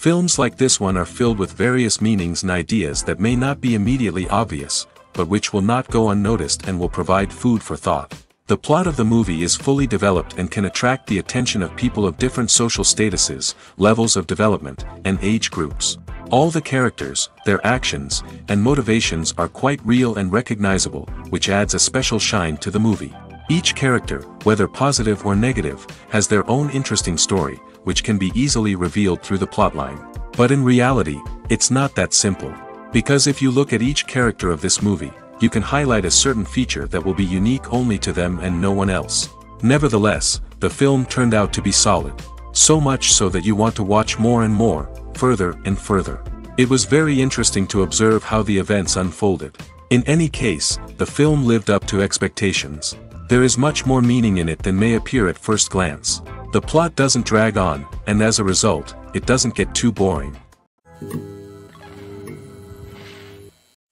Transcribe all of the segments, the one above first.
Films like this one are filled with various meanings and ideas that may not be immediately obvious, but which will not go unnoticed and will provide food for thought. The plot of the movie is fully developed and can attract the attention of people of different social statuses, levels of development, and age groups. All the characters, their actions, and motivations are quite real and recognizable, which adds a special shine to the movie. Each character, whether positive or negative, has their own interesting story, which can be easily revealed through the plotline. But in reality, it's not that simple. Because if you look at each character of this movie, you can highlight a certain feature that will be unique only to them and no one else. Nevertheless, the film turned out to be solid. So much so that you want to watch more and more, further and further. It was very interesting to observe how the events unfolded. In any case, the film lived up to expectations. There is much more meaning in it than may appear at first glance. The plot doesn't drag on, and as a result, it doesn't get too boring.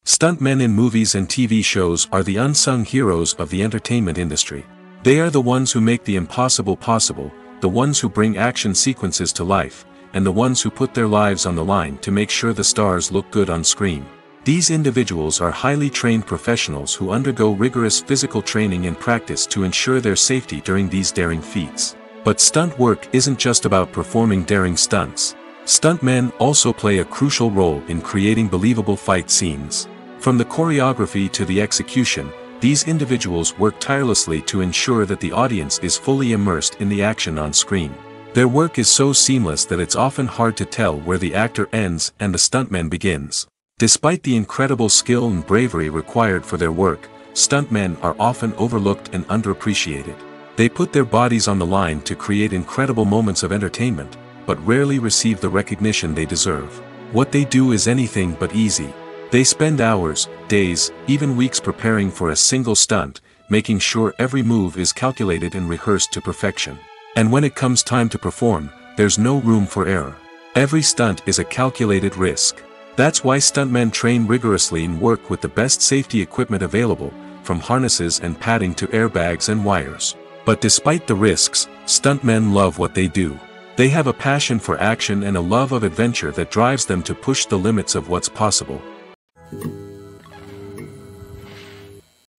Stuntmen in movies and TV shows are the unsung heroes of the entertainment industry. They are the ones who make the impossible possible, the ones who bring action sequences to life, and the ones who put their lives on the line to make sure the stars look good on screen. These individuals are highly trained professionals who undergo rigorous physical training and practice to ensure their safety during these daring feats. But stunt work isn't just about performing daring stunts. Stuntmen also play a crucial role in creating believable fight scenes. From the choreography to the execution, these individuals work tirelessly to ensure that the audience is fully immersed in the action on screen. Their work is so seamless that it's often hard to tell where the actor ends and the stuntman begins. Despite the incredible skill and bravery required for their work, stuntmen are often overlooked and underappreciated. They put their bodies on the line to create incredible moments of entertainment, but rarely receive the recognition they deserve. What they do is anything but easy. They spend hours, days, even weeks preparing for a single stunt, making sure every move is calculated and rehearsed to perfection. And when it comes time to perform, there's no room for error. Every stunt is a calculated risk. That's why stuntmen train rigorously and work with the best safety equipment available, from harnesses and padding to airbags and wires. But despite the risks, stuntmen love what they do. They have a passion for action and a love of adventure that drives them to push the limits of what's possible.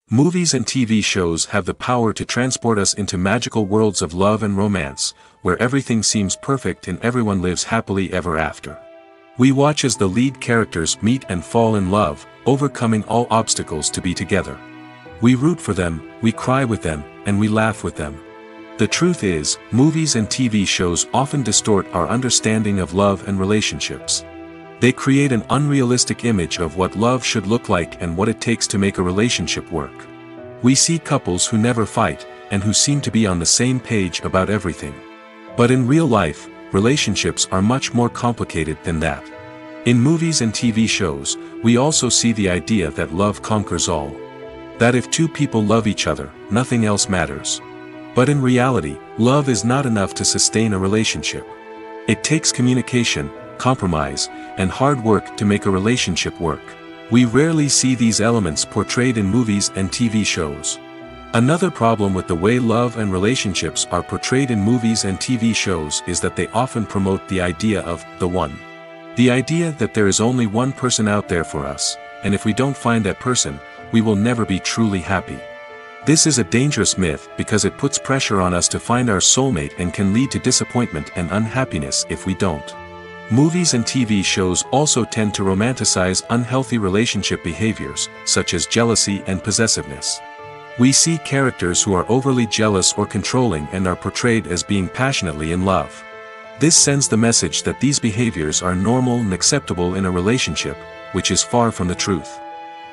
Movies and TV shows have the power to transport us into magical worlds of love and romance, where everything seems perfect and everyone lives happily ever after. We watch as the lead characters meet and fall in love, overcoming all obstacles to be together. We root for them, we cry with them, and we laugh with them. The truth is, movies and TV shows often distort our understanding of love and relationships. They create an unrealistic image of what love should look like and what it takes to make a relationship work. We see couples who never fight, and who seem to be on the same page about everything. But in real life, relationships are much more complicated than that. In movies and TV shows, we also see the idea that love conquers all. That if two people love each other, nothing else matters. But in reality, love is not enough to sustain a relationship. It takes communication, compromise, and hard work to make a relationship work. We rarely see these elements portrayed in movies and TV shows. Another problem with the way love and relationships are portrayed in movies and TV shows is that they often promote the idea of the one. The idea that there is only one person out there for us, and if we don't find that person, we will never be truly happy. This is a dangerous myth because it puts pressure on us to find our soulmate and can lead to disappointment and unhappiness if we don't. Movies and TV shows also tend to romanticize unhealthy relationship behaviors, such as jealousy and possessiveness. We see characters who are overly jealous or controlling and are portrayed as being passionately in love. This sends the message that these behaviors are normal and acceptable in a relationship, which is far from the truth.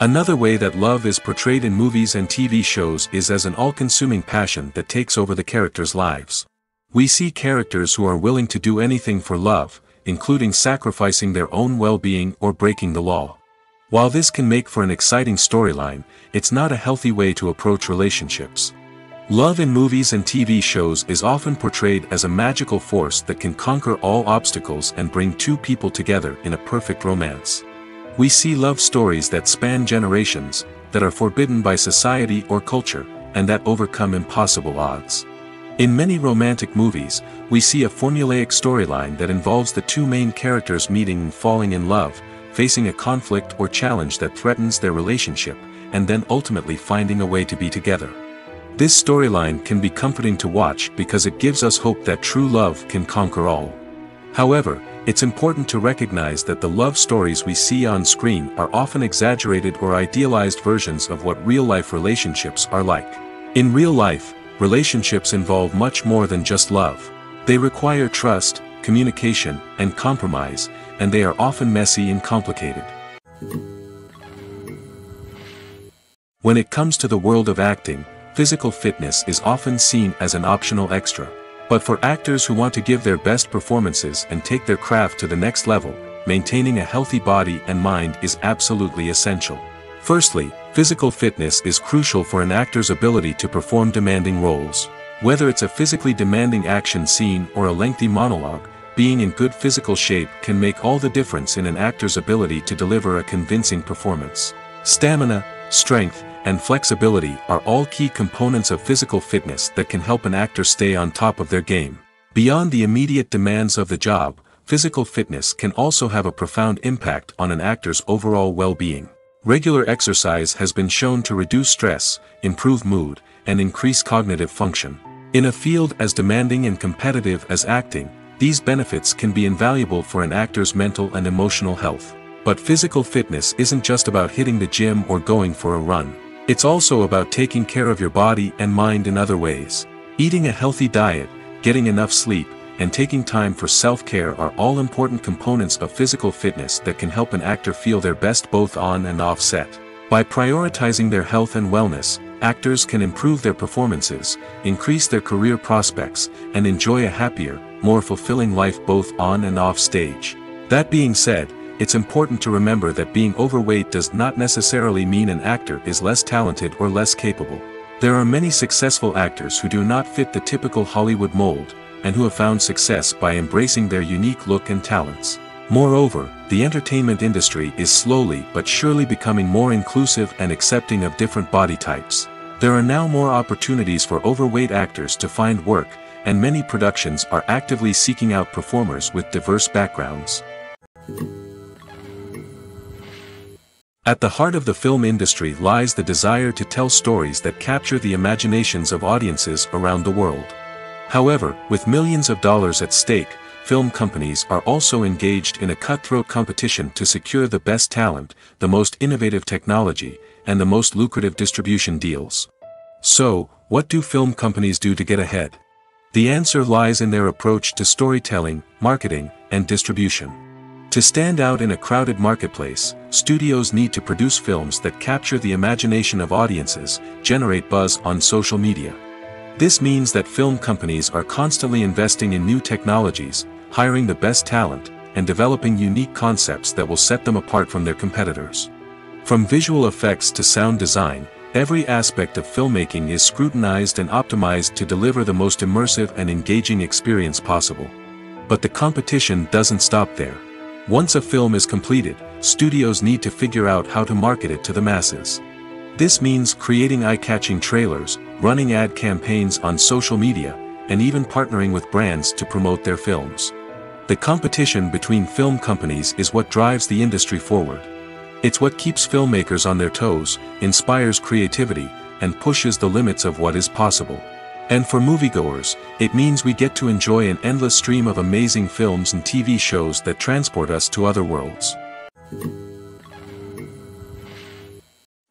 Another way that love is portrayed in movies and TV shows is as an all-consuming passion that takes over the characters' lives. We see characters who are willing to do anything for love, including sacrificing their own well-being or breaking the law. While this can make for an exciting storyline, it's not a healthy way to approach relationships. Love in movies and TV shows is often portrayed as a magical force that can conquer all obstacles and bring two people together in a perfect romance. We see love stories that span generations, that are forbidden by society or culture, and that overcome impossible odds. In many romantic movies, we see a formulaic storyline that involves the two main characters meeting and falling in love, facing a conflict or challenge that threatens their relationship, and then ultimately finding a way to be together. This storyline can be comforting to watch because it gives us hope that true love can conquer all. However, it's important to recognize that the love stories we see on screen are often exaggerated or idealized versions of what real-life relationships are like. In real life, relationships involve much more than just love. They require trust, communication, and compromise, and they are often messy and complicated. When it comes to the world of acting, physical fitness is often seen as an optional extra. But for actors who want to give their best performances and take their craft to the next level, maintaining a healthy body and mind is absolutely essential. Firstly, physical fitness is crucial for an actor's ability to perform demanding roles. Whether it's a physically demanding action scene or a lengthy monologue, being in good physical shape can make all the difference in an actor's ability to deliver a convincing performance. Stamina, strength, and flexibility are all key components of physical fitness that can help an actor stay on top of their game. Beyond the immediate demands of the job, physical fitness can also have a profound impact on an actor's overall well-being. Regular exercise has been shown to reduce stress, improve mood, and increase cognitive function. In a field as demanding and competitive as acting, these benefits can be invaluable for an actor's mental and emotional health. But physical fitness isn't just about hitting the gym or going for a run. It's also about taking care of your body and mind in other ways. Eating a healthy diet, getting enough sleep, and taking time for self-care are all important components of physical fitness that can help an actor feel their best both on and off set. By prioritizing their health and wellness, actors can improve their performances, increase their career prospects, and enjoy a happier, more fulfilling life both on and off stage. That being said, it's important to remember that being overweight does not necessarily mean an actor is less talented or less capable. There are many successful actors who do not fit the typical Hollywood mold, and who have found success by embracing their unique look and talents. Moreover, the entertainment industry is slowly but surely becoming more inclusive and accepting of different body types. There are now more opportunities for overweight actors to find work, and many productions are actively seeking out performers with diverse backgrounds. At the heart of the film industry lies the desire to tell stories that capture the imaginations of audiences around the world. However, with millions of dollars at stake, film companies are also engaged in a cutthroat competition to secure the best talent, the most innovative technology, and the most lucrative distribution deals. So, what do film companies do to get ahead? The answer lies in their approach to storytelling, marketing, and distribution. To stand out in a crowded marketplace, studios need to produce films that capture the imagination of audiences, generate buzz on social media. This means that film companies are constantly investing in new technologies, hiring the best talent, and developing unique concepts that will set them apart from their competitors. From visual effects to sound design, every aspect of filmmaking is scrutinized and optimized to deliver the most immersive and engaging experience possible. But the competition doesn't stop there. Once a film is completed, studios need to figure out how to market it to the masses. This means creating eye-catching trailers, running ad campaigns on social media, and even partnering with brands to promote their films. The competition between film companies is what drives the industry forward. It's what keeps filmmakers on their toes, inspires creativity, and pushes the limits of what is possible. And for moviegoers, it means we get to enjoy an endless stream of amazing films and TV shows that transport us to other worlds.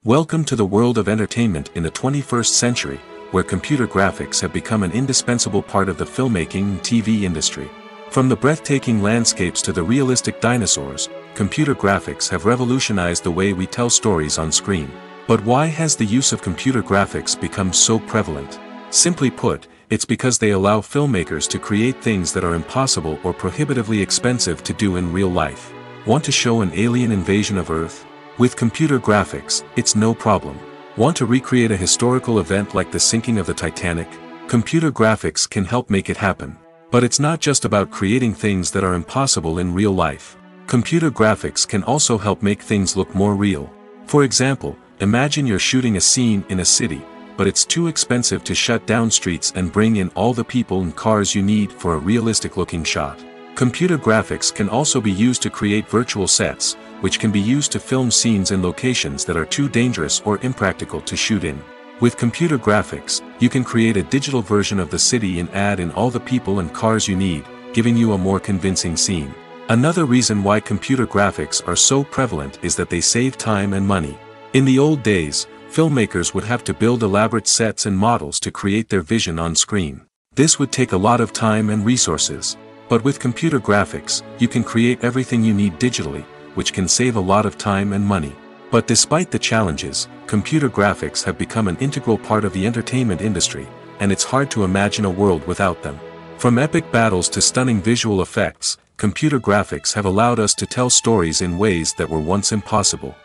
Welcome to the world of entertainment in the 21st century, where computer graphics have become an indispensable part of the filmmaking and TV industry. From the breathtaking landscapes to the realistic dinosaurs, computer graphics have revolutionized the way we tell stories on screen. But why has the use of computer graphics become so prevalent? Simply put, it's because they allow filmmakers to create things that are impossible or prohibitively expensive to do in real life. Want to show an alien invasion of Earth? With computer graphics, it's no problem. Want to recreate a historical event like the sinking of the Titanic? Computer graphics can help make it happen. But it's not just about creating things that are impossible in real life. Computer graphics can also help make things look more real. For example, imagine you're shooting a scene in a city, but it's too expensive to shut down streets and bring in all the people and cars you need for a realistic-looking shot. Computer graphics can also be used to create virtual sets, which can be used to film scenes in locations that are too dangerous or impractical to shoot in. With computer graphics, you can create a digital version of the city and add in all the people and cars you need, giving you a more convincing scene. Another reason why computer graphics are so prevalent is that they save time and money. In the old days, filmmakers would have to build elaborate sets and models to create their vision on screen. This would take a lot of time and resources. But with computer graphics, you can create everything you need digitally, which can save a lot of time and money. But despite the challenges, computer graphics have become an integral part of the entertainment industry, and it's hard to imagine a world without them. From epic battles to stunning visual effects, computer graphics have allowed us to tell stories in ways that were once impossible.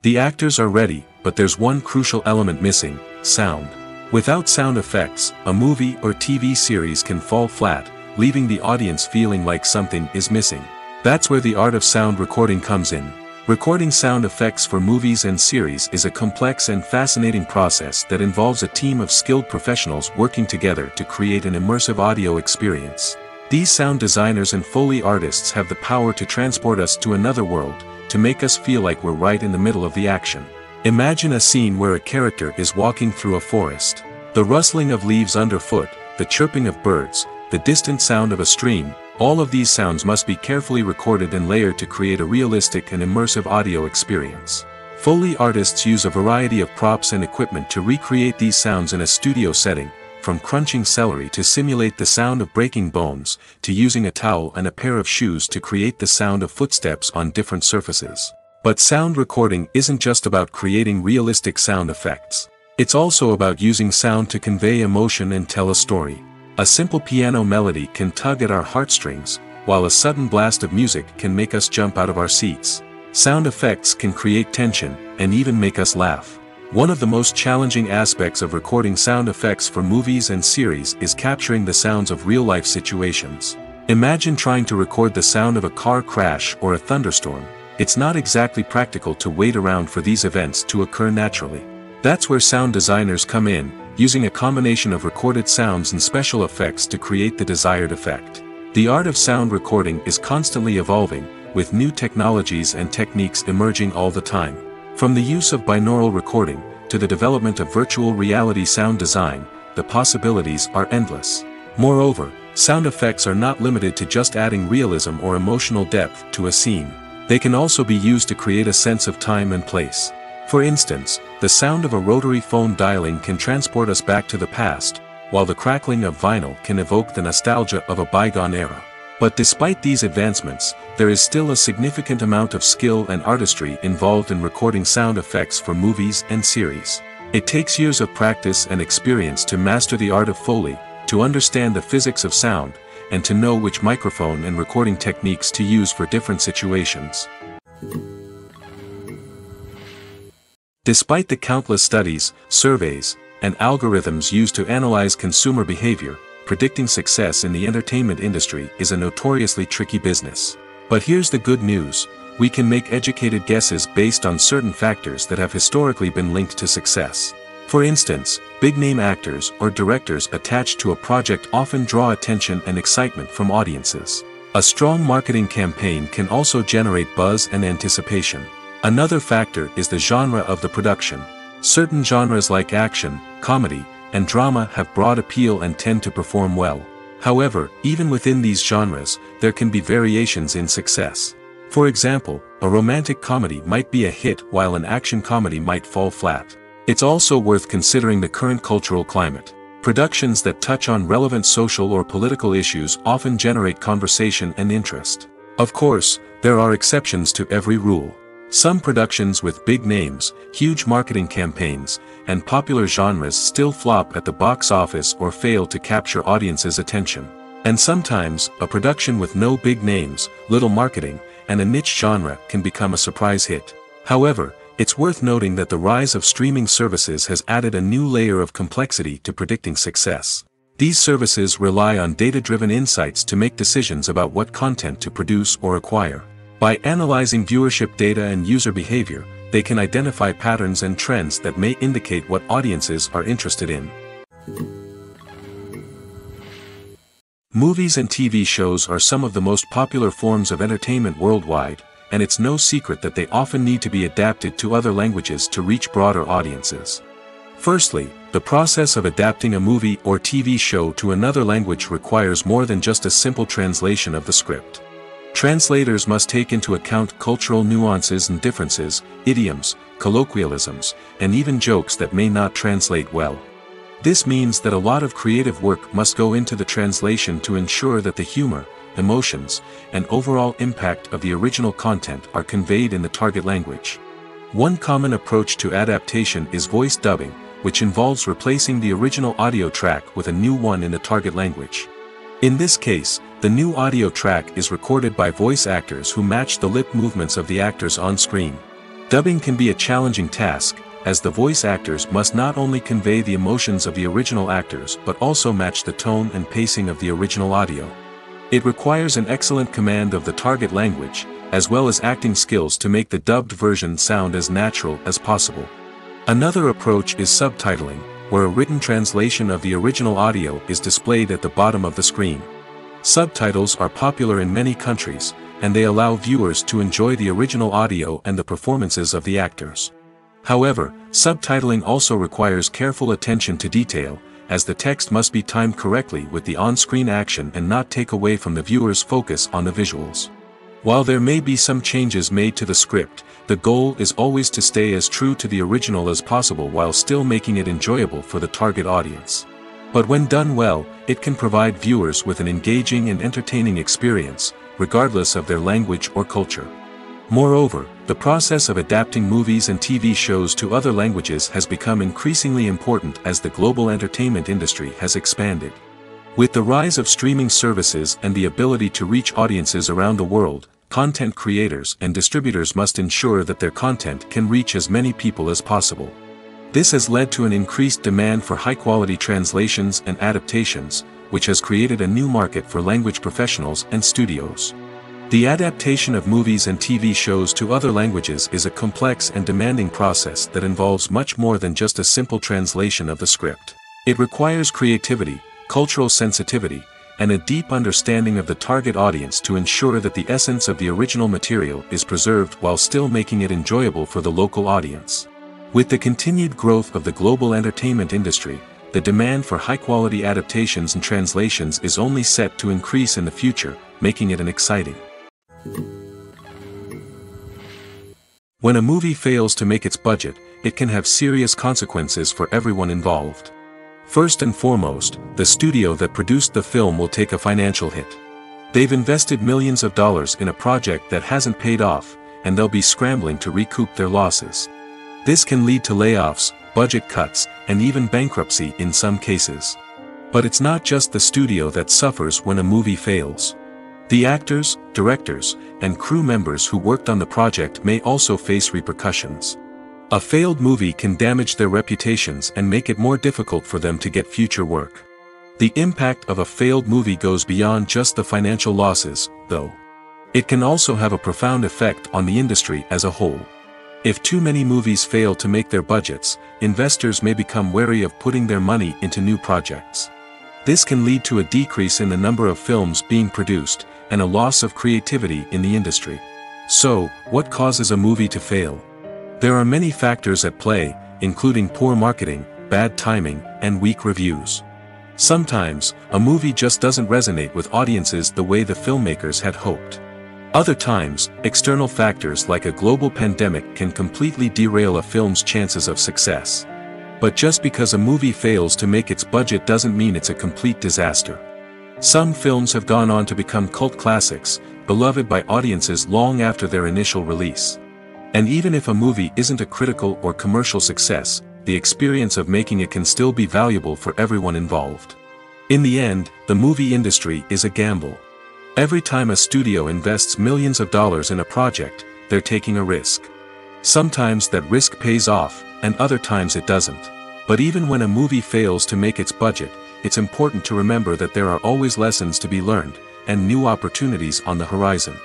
The actors are ready, but there's one crucial element missing: sound. Without sound effects, a movie or TV series can fall flat, leaving the audience feeling like something is missing. That's where the art of sound recording comes in. Recording sound effects for movies and series is a complex and fascinating process that involves a team of skilled professionals working together to create an immersive audio experience. These sound designers and Foley artists have the power to transport us to another world, to make us feel like we're right in the middle of the action. Imagine a scene where a character is walking through a forest. The rustling of leaves underfoot, the chirping of birds, the distant sound of a stream, all of these sounds must be carefully recorded and layered to create a realistic and immersive audio experience. Foley artists use a variety of props and equipment to recreate these sounds in a studio setting, from crunching celery to simulate the sound of breaking bones, to using a towel and a pair of shoes to create the sound of footsteps on different surfaces. But sound recording isn't just about creating realistic sound effects. It's also about using sound to convey emotion and tell a story. A simple piano melody can tug at our heartstrings, while a sudden blast of music can make us jump out of our seats. Sound effects can create tension, and even make us laugh. One of the most challenging aspects of recording sound effects for movies and series is capturing the sounds of real-life situations. Imagine trying to record the sound of a car crash or a thunderstorm. It's not exactly practical to wait around for these events to occur naturally. That's where sound designers come in, using a combination of recorded sounds and special effects to create the desired effect. The art of sound recording is constantly evolving, with new technologies and techniques emerging all the time. From the use of binaural recording, to the development of virtual reality sound design, the possibilities are endless. Moreover, sound effects are not limited to just adding realism or emotional depth to a scene. They can also be used to create a sense of time and place. For instance, the sound of a rotary phone dialing can transport us back to the past, while the crackling of vinyl can evoke the nostalgia of a bygone era. But despite these advancements, there is still a significant amount of skill and artistry involved in recording sound effects for movies and series. It takes years of practice and experience to master the art of Foley, to understand the physics of sound, and to know which microphone and recording techniques to use for different situations. Despite the countless studies, surveys, and algorithms used to analyze consumer behavior, predicting success in the entertainment industry is a notoriously tricky business. But here's the good news: we can make educated guesses based on certain factors that have historically been linked to success. For instance, big-name actors or directors attached to a project often draw attention and excitement from audiences. A strong marketing campaign can also generate buzz and anticipation. Another factor is the genre of the production. Certain genres like action, comedy, and drama have broad appeal and tend to perform well. However, even within these genres, there can be variations in success. For example, a romantic comedy might be a hit while an action comedy might fall flat. It's also worth considering the current cultural climate. Productions that touch on relevant social or political issues often generate conversation and interest. Of course, there are exceptions to every rule. Some productions with big names, huge marketing campaigns, and popular genres still flop at the box office or fail to capture audiences' attention. And sometimes, a production with no big names, little marketing, and a niche genre can become a surprise hit. However, it's worth noting that the rise of streaming services has added a new layer of complexity to predicting success. These services rely on data-driven insights to make decisions about what content to produce or acquire. By analyzing viewership data and user behavior, they can identify patterns and trends that may indicate what audiences are interested in. Movies and TV shows are some of the most popular forms of entertainment worldwide, and it's no secret that they often need to be adapted to other languages to reach broader audiences. Firstly, the process of adapting a movie or TV show to another language requires more than just a simple translation of the script. Translators must take into account cultural nuances and differences, idioms, colloquialisms, and even jokes that may not translate well. This means that a lot of creative work must go into the translation to ensure that the humor, emotions, and overall impact of the original content are conveyed in the target language. One common approach to adaptation is voice dubbing, which involves replacing the original audio track with a new one in the target language. In this case, the new audio track is recorded by voice actors who match the lip movements of the actors on screen. Dubbing can be a challenging task, as the voice actors must not only convey the emotions of the original actors but also match the tone and pacing of the original audio. It requires an excellent command of the target language, as well as acting skills to make the dubbed version sound as natural as possible. Another approach is subtitling, where a written translation of the original audio is displayed at the bottom of the screen. Subtitles are popular in many countries, and they allow viewers to enjoy the original audio and the performances of the actors. However, subtitling also requires careful attention to detail, as the text must be timed correctly with the on-screen action and not take away from the viewer's focus on the visuals. While there may be some changes made to the script, the goal is always to stay as true to the original as possible while still making it enjoyable for the target audience. But when done well, it can provide viewers with an engaging and entertaining experience, regardless of their language or culture. Moreover, the process of adapting movies and TV shows to other languages has become increasingly important as the global entertainment industry has expanded. With the rise of streaming services and the ability to reach audiences around the world, content creators and distributors must ensure that their content can reach as many people as possible. This has led to an increased demand for high-quality translations and adaptations, which has created a new market for language professionals and studios. The adaptation of movies and TV shows to other languages is a complex and demanding process that involves much more than just a simple translation of the script. It requires creativity, cultural sensitivity, and a deep understanding of the target audience to ensure that the essence of the original material is preserved while still making it enjoyable for the local audience. With the continued growth of the global entertainment industry, the demand for high-quality adaptations and translations is only set to increase in the future, making it an exciting. When a movie fails to make its budget, it can have serious consequences for everyone involved. First and foremost, the studio that produced the film will take a financial hit. They've invested millions of dollars in a project that hasn't paid off, and they'll be scrambling to recoup their losses. This can lead to layoffs, budget cuts, and even bankruptcy in some cases. But it's not just the studio that suffers when a movie fails. The actors, directors, and crew members who worked on the project may also face repercussions. A failed movie can damage their reputations and make it more difficult for them to get future work. The impact of a failed movie goes beyond just the financial losses, though. It can also have a profound effect on the industry as a whole. If too many movies fail to make their budgets, investors may become wary of putting their money into new projects. This can lead to a decrease in the number of films being produced, and a loss of creativity in the industry. So, what causes a movie to fail? There are many factors at play, including poor marketing, bad timing, and weak reviews. Sometimes, a movie just doesn't resonate with audiences the way the filmmakers had hoped. Other times, external factors like a global pandemic can completely derail a film's chances of success. But just because a movie fails to make its budget doesn't mean it's a complete disaster. Some films have gone on to become cult classics, beloved by audiences long after their initial release. And even if a movie isn't a critical or commercial success, the experience of making it can still be valuable for everyone involved. In the end, the movie industry is a gamble. Every time a studio invests millions of dollars in a project, they're taking a risk. Sometimes that risk pays off, and other times it doesn't. But even when a movie fails to make its budget, it's important to remember that there are always lessons to be learned, and new opportunities on the horizon.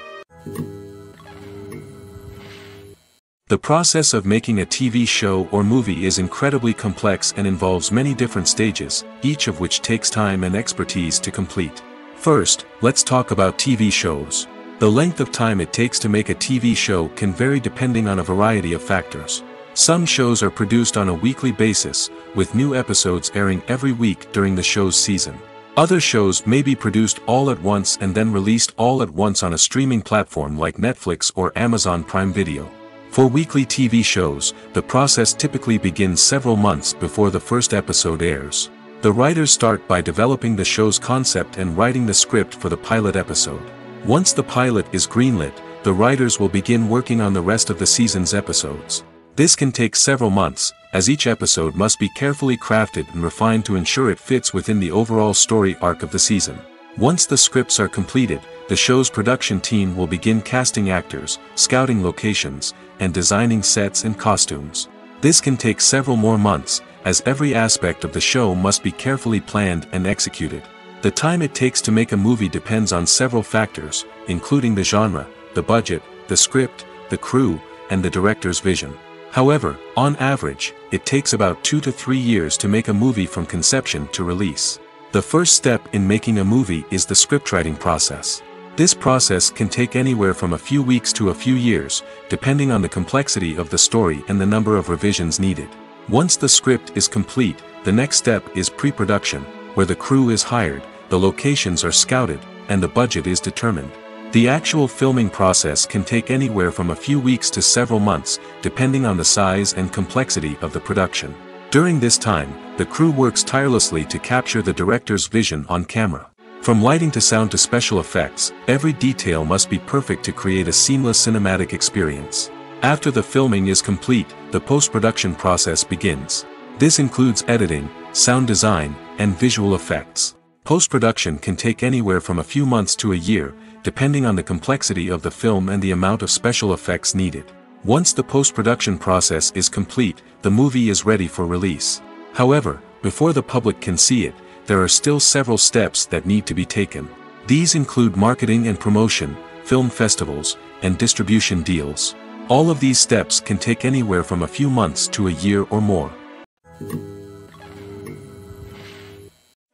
The process of making a TV show or movie is incredibly complex and involves many different stages, each of which takes time and expertise to complete. First, let's talk about TV shows. The length of time it takes to make a TV show can vary depending on a variety of factors. Some shows are produced on a weekly basis, with new episodes airing every week during the show's season. Other shows may be produced all at once and then released all at once on a streaming platform like Netflix or Amazon Prime Video. For weekly TV shows, the process typically begins several months before the first episode airs. The writers start by developing the show's concept and writing the script for the pilot episode. Once the pilot is greenlit, the writers will begin working on the rest of the season's episodes. This can take several months, as each episode must be carefully crafted and refined to ensure it fits within the overall story arc of the season. Once the scripts are completed, the show's production team will begin casting actors, scouting locations, and designing sets and costumes. This can take several more months, as every aspect of the show must be carefully planned and executed. The time it takes to make a movie depends on several factors, including the genre, the budget, the script, the crew, and the director's vision. However, on average, it takes about 2 to 3 years to make a movie from conception to release. The first step in making a movie is the scriptwriting process. This process can take anywhere from a few weeks to a few years, depending on the complexity of the story and the number of revisions needed. Once the script is complete, the next step is pre-production, where the crew is hired, the locations are scouted, and the budget is determined. The actual filming process can take anywhere from a few weeks to several months, depending on the size and complexity of the production. During this time, the crew works tirelessly to capture the director's vision on camera. From lighting to sound to special effects, every detail must be perfect to create a seamless cinematic experience. After the filming is complete, the post-production process begins. This includes editing, sound design, and visual effects. Post-production can take anywhere from a few months to a year, depending on the complexity of the film and the amount of special effects needed. Once the post-production process is complete, the movie is ready for release. However, before the public can see it, there are still several steps that need to be taken. These include marketing and promotion, film festivals, and distribution deals. All of these steps can take anywhere from a few months to a year or more.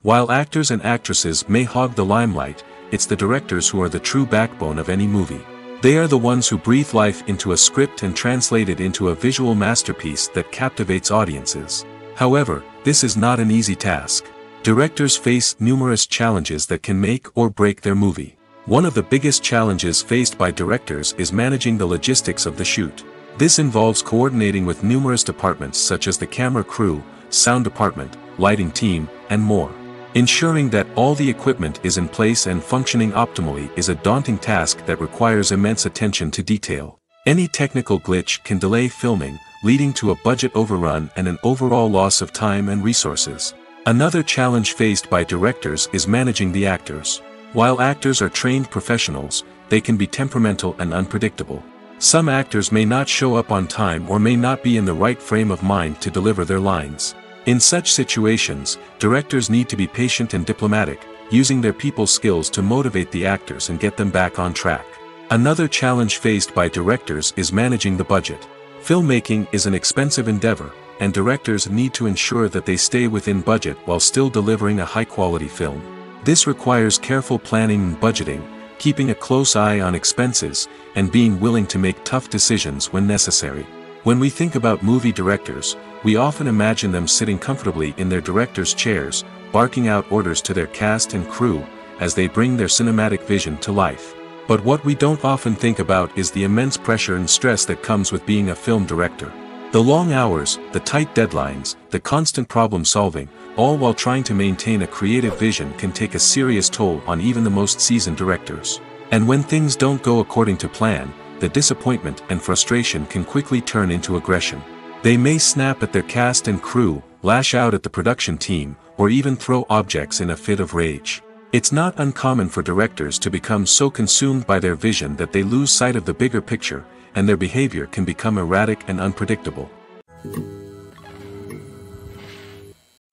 While actors and actresses may hog the limelight, it's the directors who are the true backbone of any movie. They are the ones who breathe life into a script and translate it into a visual masterpiece that captivates audiences. However, this is not an easy task. Directors face numerous challenges that can make or break their movie. One of the biggest challenges faced by directors is managing the logistics of the shoot. This involves coordinating with numerous departments such as the camera crew, sound department, lighting team, and more. Ensuring that all the equipment is in place and functioning optimally is a daunting task that requires immense attention to detail. Any technical glitch can delay filming, leading to a budget overrun and an overall loss of time and resources. Another challenge faced by directors is managing the actors. While actors are trained professionals, they can be temperamental and unpredictable. Some actors may not show up on time or may not be in the right frame of mind to deliver their lines. In such situations, directors need to be patient and diplomatic, using their people skills to motivate the actors and get them back on track. Another challenge faced by directors is managing the budget. Filmmaking is an expensive endeavor, and directors need to ensure that they stay within budget while still delivering a high-quality film. This requires careful planning and budgeting, keeping a close eye on expenses, and being willing to make tough decisions when necessary. When we think about movie directors, we often imagine them sitting comfortably in their director's chairs, barking out orders to their cast and crew, as they bring their cinematic vision to life. But what we don't often think about is the immense pressure and stress that comes with being a film director. The long hours, the tight deadlines, the constant problem solving, all while trying to maintain a creative vision can take a serious toll on even the most seasoned directors. And when things don't go according to plan, the disappointment and frustration can quickly turn into aggression. They may snap at their cast and crew, lash out at the production team, or even throw objects in a fit of rage. It's not uncommon for directors to become so consumed by their vision that they lose sight of the bigger picture, and their behavior can become erratic and unpredictable.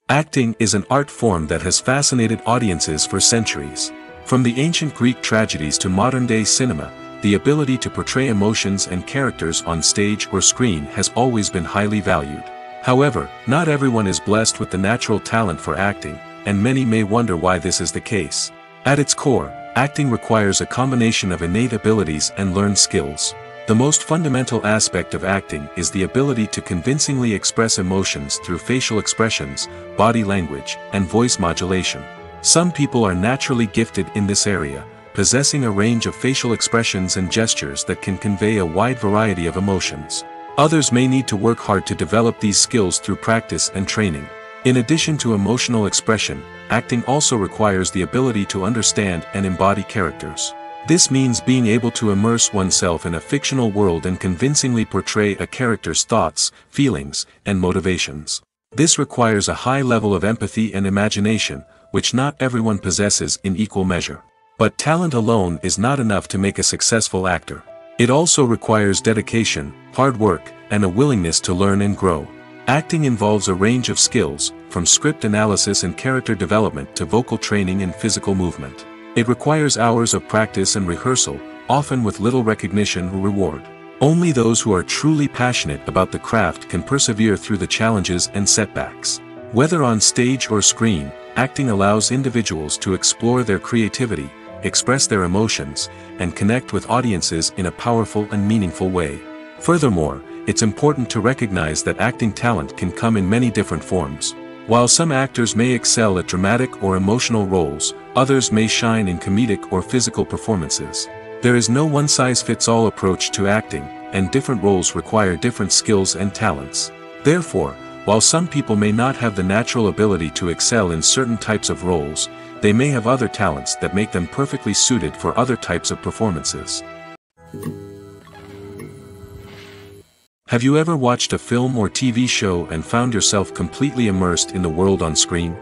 Acting is an art form that has fascinated audiences for centuries. From the ancient Greek tragedies to modern-day cinema, the ability to portray emotions and characters on stage or screen has always been highly valued. However, not everyone is blessed with the natural talent for acting, and many may wonder why this is the case. At its core, acting requires a combination of innate abilities and learned skills. The most fundamental aspect of acting is the ability to convincingly express emotions through facial expressions, body language, and voice modulation. Some people are naturally gifted in this area, possessing a range of facial expressions and gestures that can convey a wide variety of emotions. Others may need to work hard to develop these skills through practice and training. In addition to emotional expression, acting also requires the ability to understand and embody characters. This means being able to immerse oneself in a fictional world and convincingly portray a character's thoughts, feelings, and motivations. This requires a high level of empathy and imagination, which not everyone possesses in equal measure. But talent alone is not enough to make a successful actor. It also requires dedication, hard work, and a willingness to learn and grow. Acting involves a range of skills, from script analysis and character development to vocal training and physical movement. It requires hours of practice and rehearsal, often with little recognition or reward. Only those who are truly passionate about the craft can persevere through the challenges and setbacks. Whether on stage or screen, acting allows individuals to explore their creativity, express their emotions, and connect with audiences in a powerful and meaningful way. Furthermore, it's important to recognize that acting talent can come in many different forms. While some actors may excel at dramatic or emotional roles, others may shine in comedic or physical performances. There is no one-size-fits-all approach to acting, and different roles require different skills and talents. Therefore, while some people may not have the natural ability to excel in certain types of roles, they may have other talents that make them perfectly suited for other types of performances. Have you ever watched a film or TV show and found yourself completely immersed in the world on screen?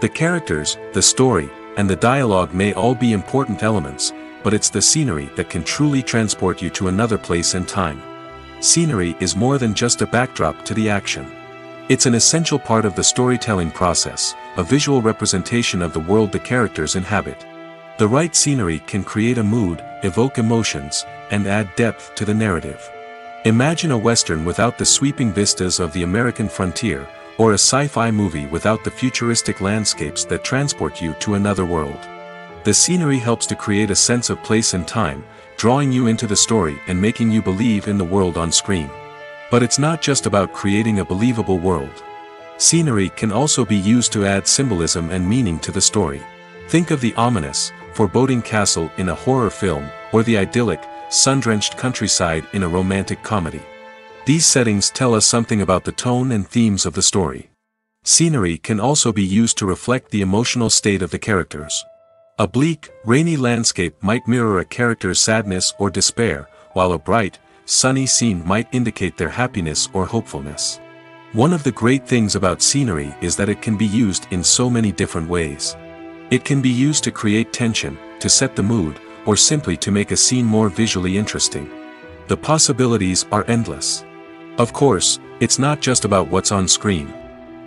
The characters, the story, and the dialogue may all be important elements, but it's the scenery that can truly transport you to another place and time. Scenery is more than just a backdrop to the action. It's an essential part of the storytelling process, a visual representation of the world the characters inhabit. The right scenery can create a mood, evoke emotions, and add depth to the narrative. Imagine a Western without the sweeping vistas of the American frontier, or a sci-fi movie without the futuristic landscapes that transport you to another world. The scenery helps to create a sense of place and time, drawing you into the story and making you believe in the world on screen. But it's not just about creating a believable world. Scenery can also be used to add symbolism and meaning to the story. Think of the ominous, foreboding castle in a horror film, or the idyllic, sun-drenched countryside in a romantic comedy. These settings tell us something about the tone and themes of the story. Scenery can also be used to reflect the emotional state of the characters. A bleak, rainy landscape might mirror a character's sadness or despair, while a bright, sunny scene might indicate their happiness or hopefulness. One of the great things about scenery is that it can be used in so many different ways. It can be used to create tension, to set the mood, or simply to make a scene more visually interesting. The possibilities are endless. Of course, it's not just about what's on screen.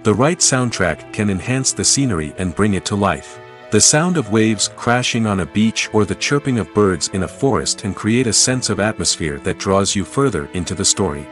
The right soundtrack can enhance the scenery and bring it to life. The sound of waves crashing on a beach or the chirping of birds in a forest can create a sense of atmosphere that draws you further into the story.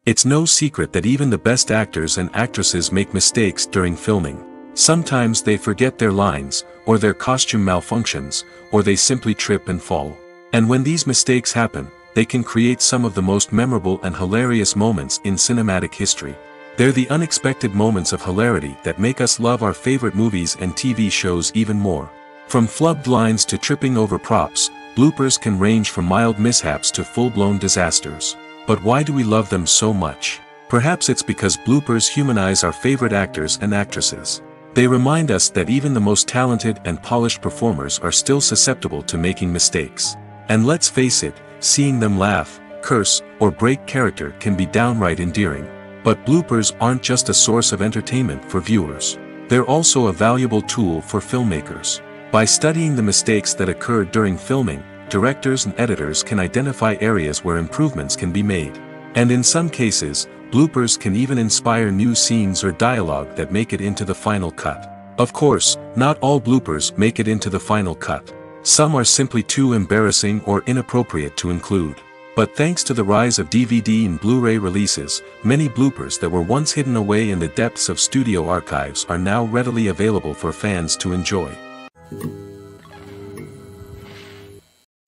It's no secret that even the best actors and actresses make mistakes during filming. Sometimes they forget their lines, or their costume malfunctions, or they simply trip and fall. And when these mistakes happen, they can create some of the most memorable and hilarious moments in cinematic history. They're the unexpected moments of hilarity that make us love our favorite movies and TV shows even more. From flubbed lines to tripping over props, bloopers can range from mild mishaps to full-blown disasters. But why do we love them so much? Perhaps it's because bloopers humanize our favorite actors and actresses. They remind us that even the most talented and polished performers are still susceptible to making mistakes. And let's face it, seeing them laugh, curse, or break character can be downright endearing. But bloopers aren't just a source of entertainment for viewers. They're also a valuable tool for filmmakers. By studying the mistakes that occurred during filming, directors and editors can identify areas where improvements can be made. And in some cases, bloopers can even inspire new scenes or dialogue that make it into the final cut. Of course, not all bloopers make it into the final cut. Some are simply too embarrassing or inappropriate to include. But thanks to the rise of DVD and Blu-ray releases, many bloopers that were once hidden away in the depths of studio archives are now readily available for fans to enjoy.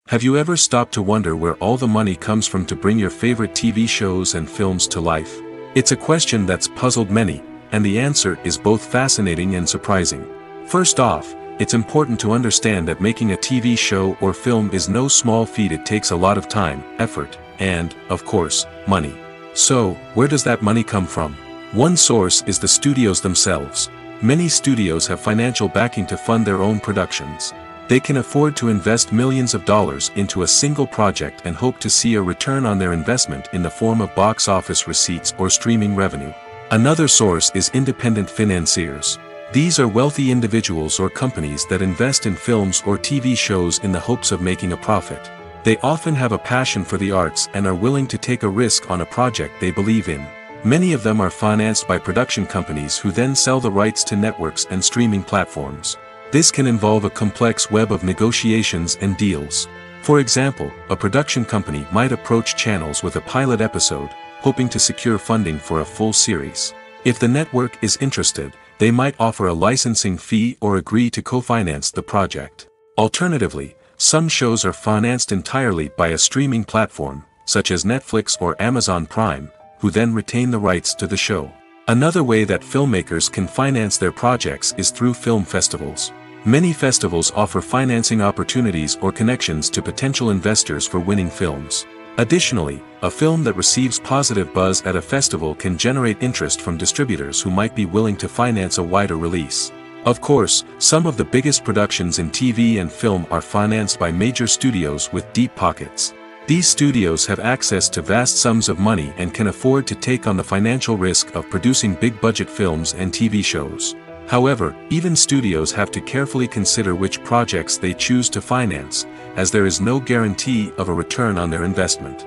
Have you ever stopped to wonder where all the money comes from to bring your favorite TV shows and films to life? It's a question that's puzzled many, and the answer is both fascinating and surprising. First off, it's important to understand that making a TV show or film is no small feat. It takes a lot of time, effort, and, of course, money. So, where does that money come from? One source is the studios themselves. Many studios have financial backing to fund their own productions. They can afford to invest millions of dollars into a single project and hope to see a return on their investment in the form of box office receipts or streaming revenue. Another source is independent financiers. These are wealthy individuals or companies that invest in films or TV shows in the hopes of making a profit. They often have a passion for the arts and are willing to take a risk on a project they believe in. Many of them are financed by production companies who then sell the rights to networks and streaming platforms. This can involve a complex web of negotiations and deals. For example, a production company might approach channels with a pilot episode, hoping to secure funding for a full series. If the network is interested, they might offer a licensing fee or agree to co-finance the project. Alternatively, some shows are financed entirely by a streaming platform, such as Netflix or Amazon Prime, who then retain the rights to the show. Another way that filmmakers can finance their projects is through film festivals. Many festivals offer financing opportunities or connections to potential investors for winning films. Additionally, a film that receives positive buzz at a festival can generate interest from distributors who might be willing to finance a wider release. Of course, some of the biggest productions in TV and film are financed by major studios with deep pockets. These studios have access to vast sums of money and can afford to take on the financial risk of producing big-budget films and TV shows. However, even studios have to carefully consider which projects they choose to finance, as there is no guarantee of a return on their investment.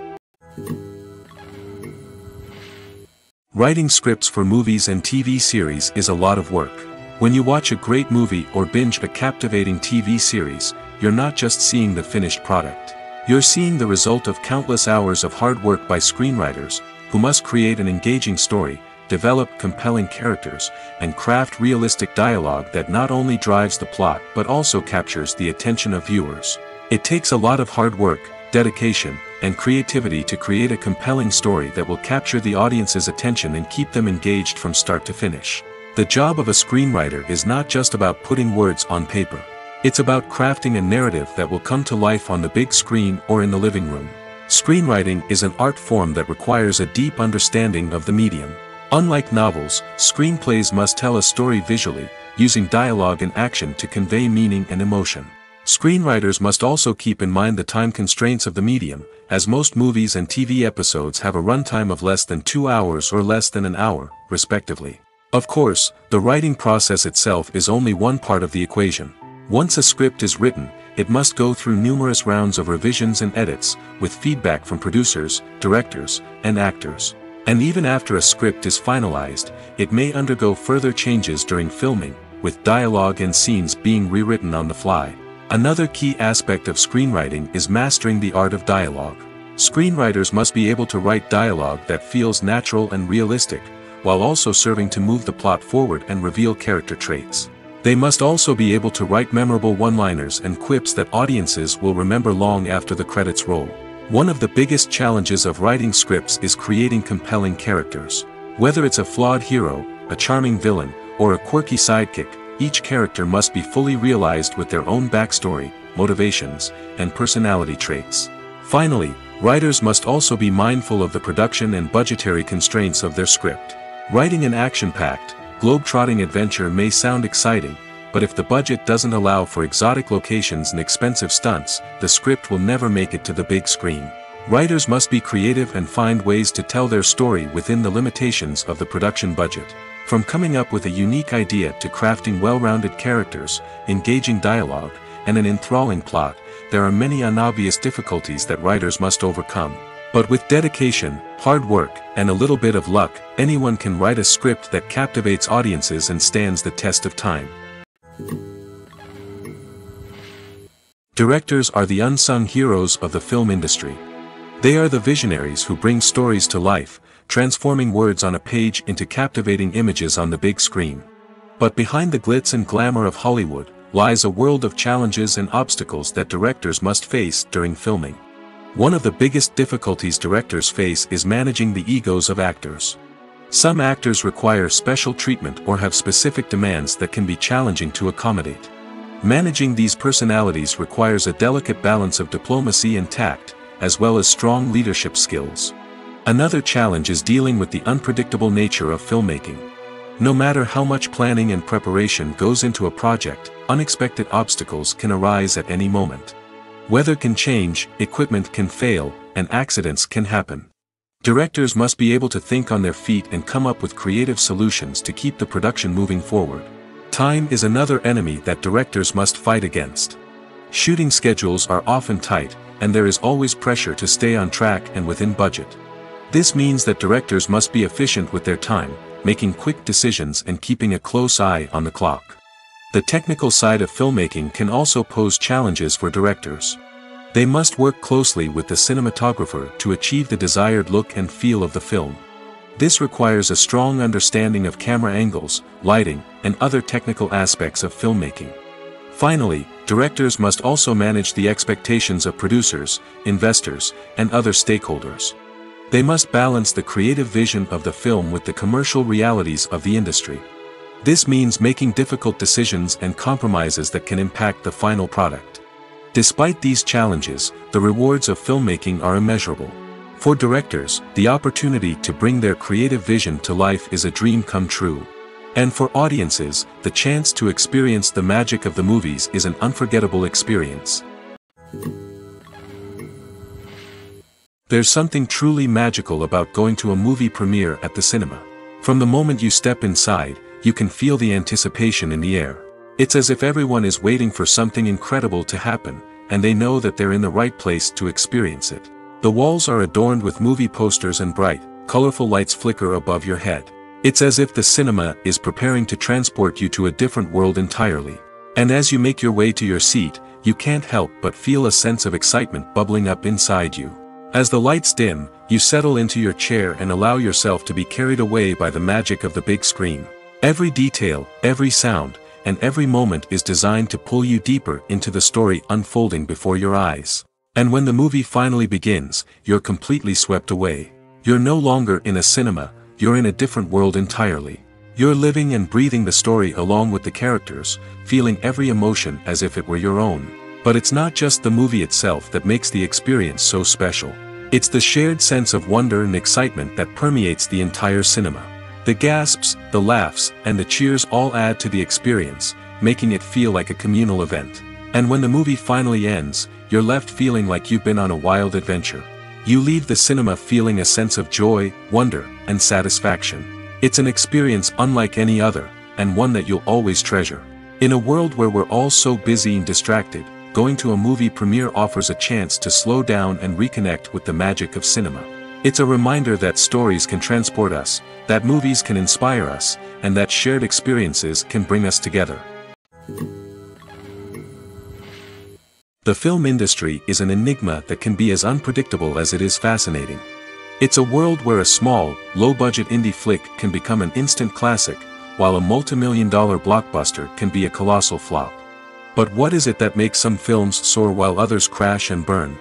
Writing scripts for movies and TV series is a lot of work. When you watch a great movie or binge a captivating TV series, you're not just seeing the finished product. You're seeing the result of countless hours of hard work by screenwriters, who must create an engaging story, develop compelling characters, and craft realistic dialogue that not only drives the plot but also captures the attention of viewers. It takes a lot of hard work, dedication, and creativity to create a compelling story that will capture the audience's attention and keep them engaged from start to finish. The job of a screenwriter is not just about putting words on paper. It's about crafting a narrative that will come to life on the big screen or in the living room. Screenwriting is an art form that requires a deep understanding of the medium. Unlike novels, screenplays must tell a story visually, using dialogue and action to convey meaning and emotion. Screenwriters must also keep in mind the time constraints of the medium, as most movies and TV episodes have a runtime of less than 2 hours or less than an hour, respectively. Of course, the writing process itself is only one part of the equation. Once a script is written, it must go through numerous rounds of revisions and edits, with feedback from producers, directors, and actors. And even after a script is finalized, it may undergo further changes during filming, with dialogue and scenes being rewritten on the fly. Another key aspect of screenwriting is mastering the art of dialogue. Screenwriters must be able to write dialogue that feels natural and realistic, while also serving to move the plot forward and reveal character traits. They must also be able to write memorable one-liners and quips that audiences will remember long after the credits roll. One of the biggest challenges of writing scripts is creating compelling characters. Whether it's a flawed hero, a charming villain, or a quirky sidekick, each character must be fully realized with their own backstory, motivations, and personality traits. Finally, writers must also be mindful of the production and budgetary constraints of their script. Writing an action-packed, globe-trotting adventure may sound exciting, but if the budget doesn't allow for exotic locations and expensive stunts, the script will never make it to the big screen. Writers must be creative and find ways to tell their story within the limitations of the production budget. From coming up with a unique idea to crafting well-rounded characters, engaging dialogue, and an enthralling plot, there are many unobvious difficulties that writers must overcome. But with dedication, hard work, and a little bit of luck, anyone can write a script that captivates audiences and stands the test of time. Directors are the unsung heroes of the film industry. They are the visionaries who bring stories to life, transforming words on a page into captivating images on the big screen. But behind the glitz and glamour of Hollywood, lies a world of challenges and obstacles that directors must face during filming. One of the biggest difficulties directors face is managing the egos of actors. Some actors require special treatment or have specific demands that can be challenging to accommodate. Managing these personalities requires a delicate balance of diplomacy and tact, as well as strong leadership skills. Another challenge is dealing with the unpredictable nature of filmmaking. No matter how much planning and preparation goes into a project, unexpected obstacles can arise at any moment. Weather can change, equipment can fail, and accidents can happen. Directors must be able to think on their feet and come up with creative solutions to keep the production moving forward. Time is another enemy that directors must fight against. Shooting schedules are often tight, and there is always pressure to stay on track and within budget. This means that directors must be efficient with their time, making quick decisions and keeping a close eye on the clock. The technical side of filmmaking can also pose challenges for directors. They must work closely with the cinematographer to achieve the desired look and feel of the film. This requires a strong understanding of camera angles, lighting, and other technical aspects of filmmaking. Finally, directors must also manage the expectations of producers, investors, and other stakeholders. They must balance the creative vision of the film with the commercial realities of the industry. This means making difficult decisions and compromises that can impact the final product. Despite these challenges, the rewards of filmmaking are immeasurable. For directors, the opportunity to bring their creative vision to life is a dream come true. And for audiences, the chance to experience the magic of the movies is an unforgettable experience. There's something truly magical about going to a movie premiere at the cinema. From the moment you step inside, you can feel the anticipation in the air. It's as if everyone is waiting for something incredible to happen, and they know that they're in the right place to experience it. The walls are adorned with movie posters and bright, colorful lights flicker above your head. It's as if the cinema is preparing to transport you to a different world entirely. And as you make your way to your seat, you can't help but feel a sense of excitement bubbling up inside you. As the lights dim, you settle into your chair and allow yourself to be carried away by the magic of the big screen. Every detail, every sound, and every moment is designed to pull you deeper into the story unfolding before your eyes. And when the movie finally begins, you're completely swept away. You're no longer in a cinema, you're in a different world entirely. You're living and breathing the story along with the characters, feeling every emotion as if it were your own. But it's not just the movie itself that makes the experience so special. It's the shared sense of wonder and excitement that permeates the entire cinema. The gasps, the laughs, and the cheers all add to the experience, making it feel like a communal event. And when the movie finally ends, you're left feeling like you've been on a wild adventure. You leave the cinema feeling a sense of joy, wonder, and satisfaction. It's an experience unlike any other, and one that you'll always treasure. In a world where we're all so busy and distracted, going to a movie premiere offers a chance to slow down and reconnect with the magic of cinema. It's a reminder that stories can transport us, that movies can inspire us, and that shared experiences can bring us together. The film industry is an enigma that can be as unpredictable as it is fascinating. It's a world where a small, low-budget indie flick can become an instant classic, while a multi-million-dollar blockbuster can be a colossal flop. But what is it that makes some films soar while others crash and burn?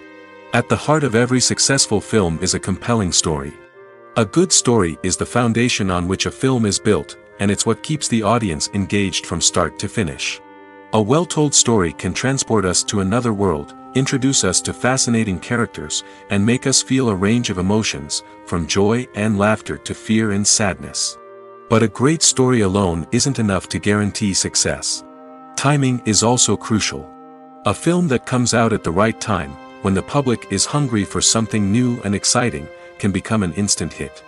At the heart of every successful film is a compelling story. A good story is the foundation on which a film is built, and it's what keeps the audience engaged from start to finish. A well-told story can transport us to another world, introduce us to fascinating characters, and make us feel a range of emotions, from joy and laughter to fear and sadness. But a great story alone isn't enough to guarantee success. Timing is also crucial. A film that comes out at the right time, when the public is hungry for something new and exciting, can become an instant hit.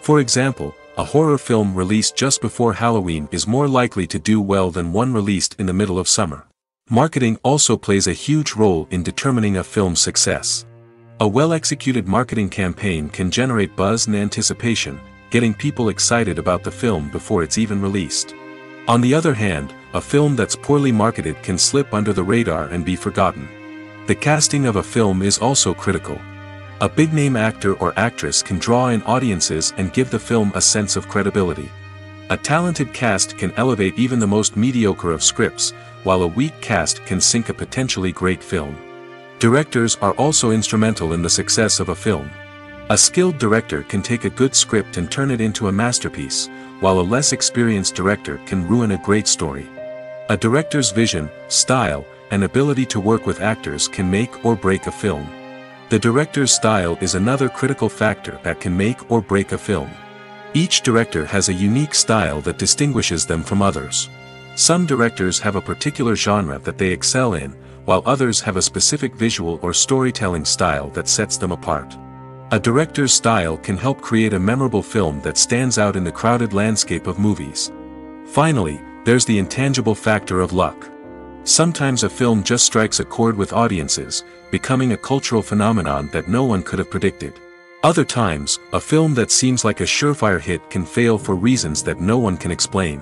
For example, a horror film released just before Halloween is more likely to do well than one released in the middle of summer. Marketing also plays a huge role in determining a film's success. A well-executed marketing campaign can generate buzz and anticipation, getting people excited about the film before it's even released. On the other hand, a film that's poorly marketed can slip under the radar and be forgotten. The casting of a film is also critical. A big-name actor or actress can draw in audiences and give the film a sense of credibility. A talented cast can elevate even the most mediocre of scripts, while a weak cast can sink a potentially great film. Directors are also instrumental in the success of a film. A skilled director can take a good script and turn it into a masterpiece, while a less experienced director can ruin a great story. A director's vision, style, and ability to work with actors can make or break a film. The director's style is another critical factor that can make or break a film. Each director has a unique style that distinguishes them from others. Some directors have a particular genre that they excel in, while others have a specific visual or storytelling style that sets them apart. A director's style can help create a memorable film that stands out in the crowded landscape of movies. Finally, there's the intangible factor of luck. Sometimes a film just strikes a chord with audiences, becoming a cultural phenomenon that no one could have predicted. Other times, a film that seems like a surefire hit can fail for reasons that no one can explain.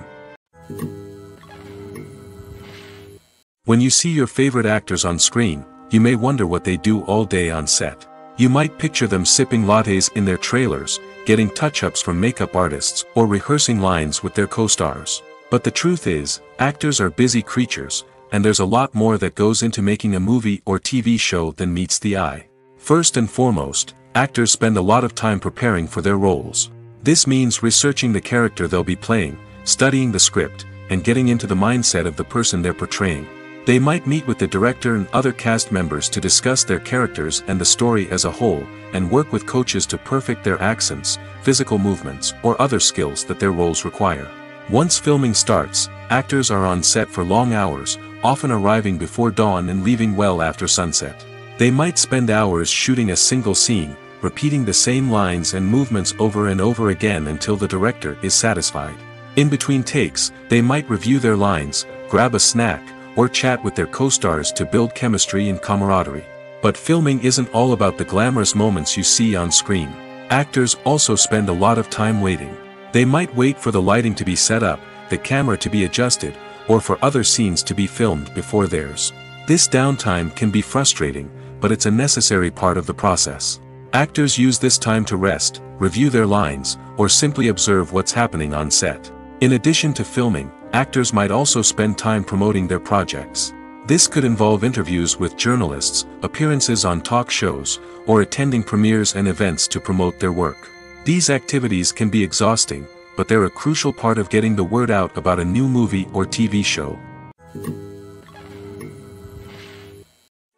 When you see your favorite actors on screen, you may wonder what they do all day on set. You might picture them sipping lattes in their trailers, getting touch-ups from makeup artists, or rehearsing lines with their co-stars. But the truth is, actors are busy creatures, and there's a lot more that goes into making a movie or TV show than meets the eye. First and foremost, actors spend a lot of time preparing for their roles. This means researching the character they'll be playing, studying the script, and getting into the mindset of the person they're portraying. They might meet with the director and other cast members to discuss their characters and the story as a whole, and work with coaches to perfect their accents, physical movements, or other skills that their roles require. Once filming starts, actors are on set for long hours, often arriving before dawn and leaving well after sunset. They might spend hours shooting a single scene, repeating the same lines and movements over and over again until the director is satisfied. In between takes, they might review their lines, grab a snack, or chat with their co-stars to build chemistry and camaraderie. But filming isn't all about the glamorous moments you see on screen. Actors also spend a lot of time waiting. They might wait for the lighting to be set up, the camera to be adjusted, or for other scenes to be filmed before theirs. This downtime can be frustrating, but it's a necessary part of the process. Actors use this time to rest, review their lines, or simply observe what's happening on set. In addition to filming, actors might also spend time promoting their projects. This could involve interviews with journalists, appearances on talk shows, or attending premieres and events to promote their work. These activities can be exhausting, but they're a crucial part of getting the word out about a new movie or TV show.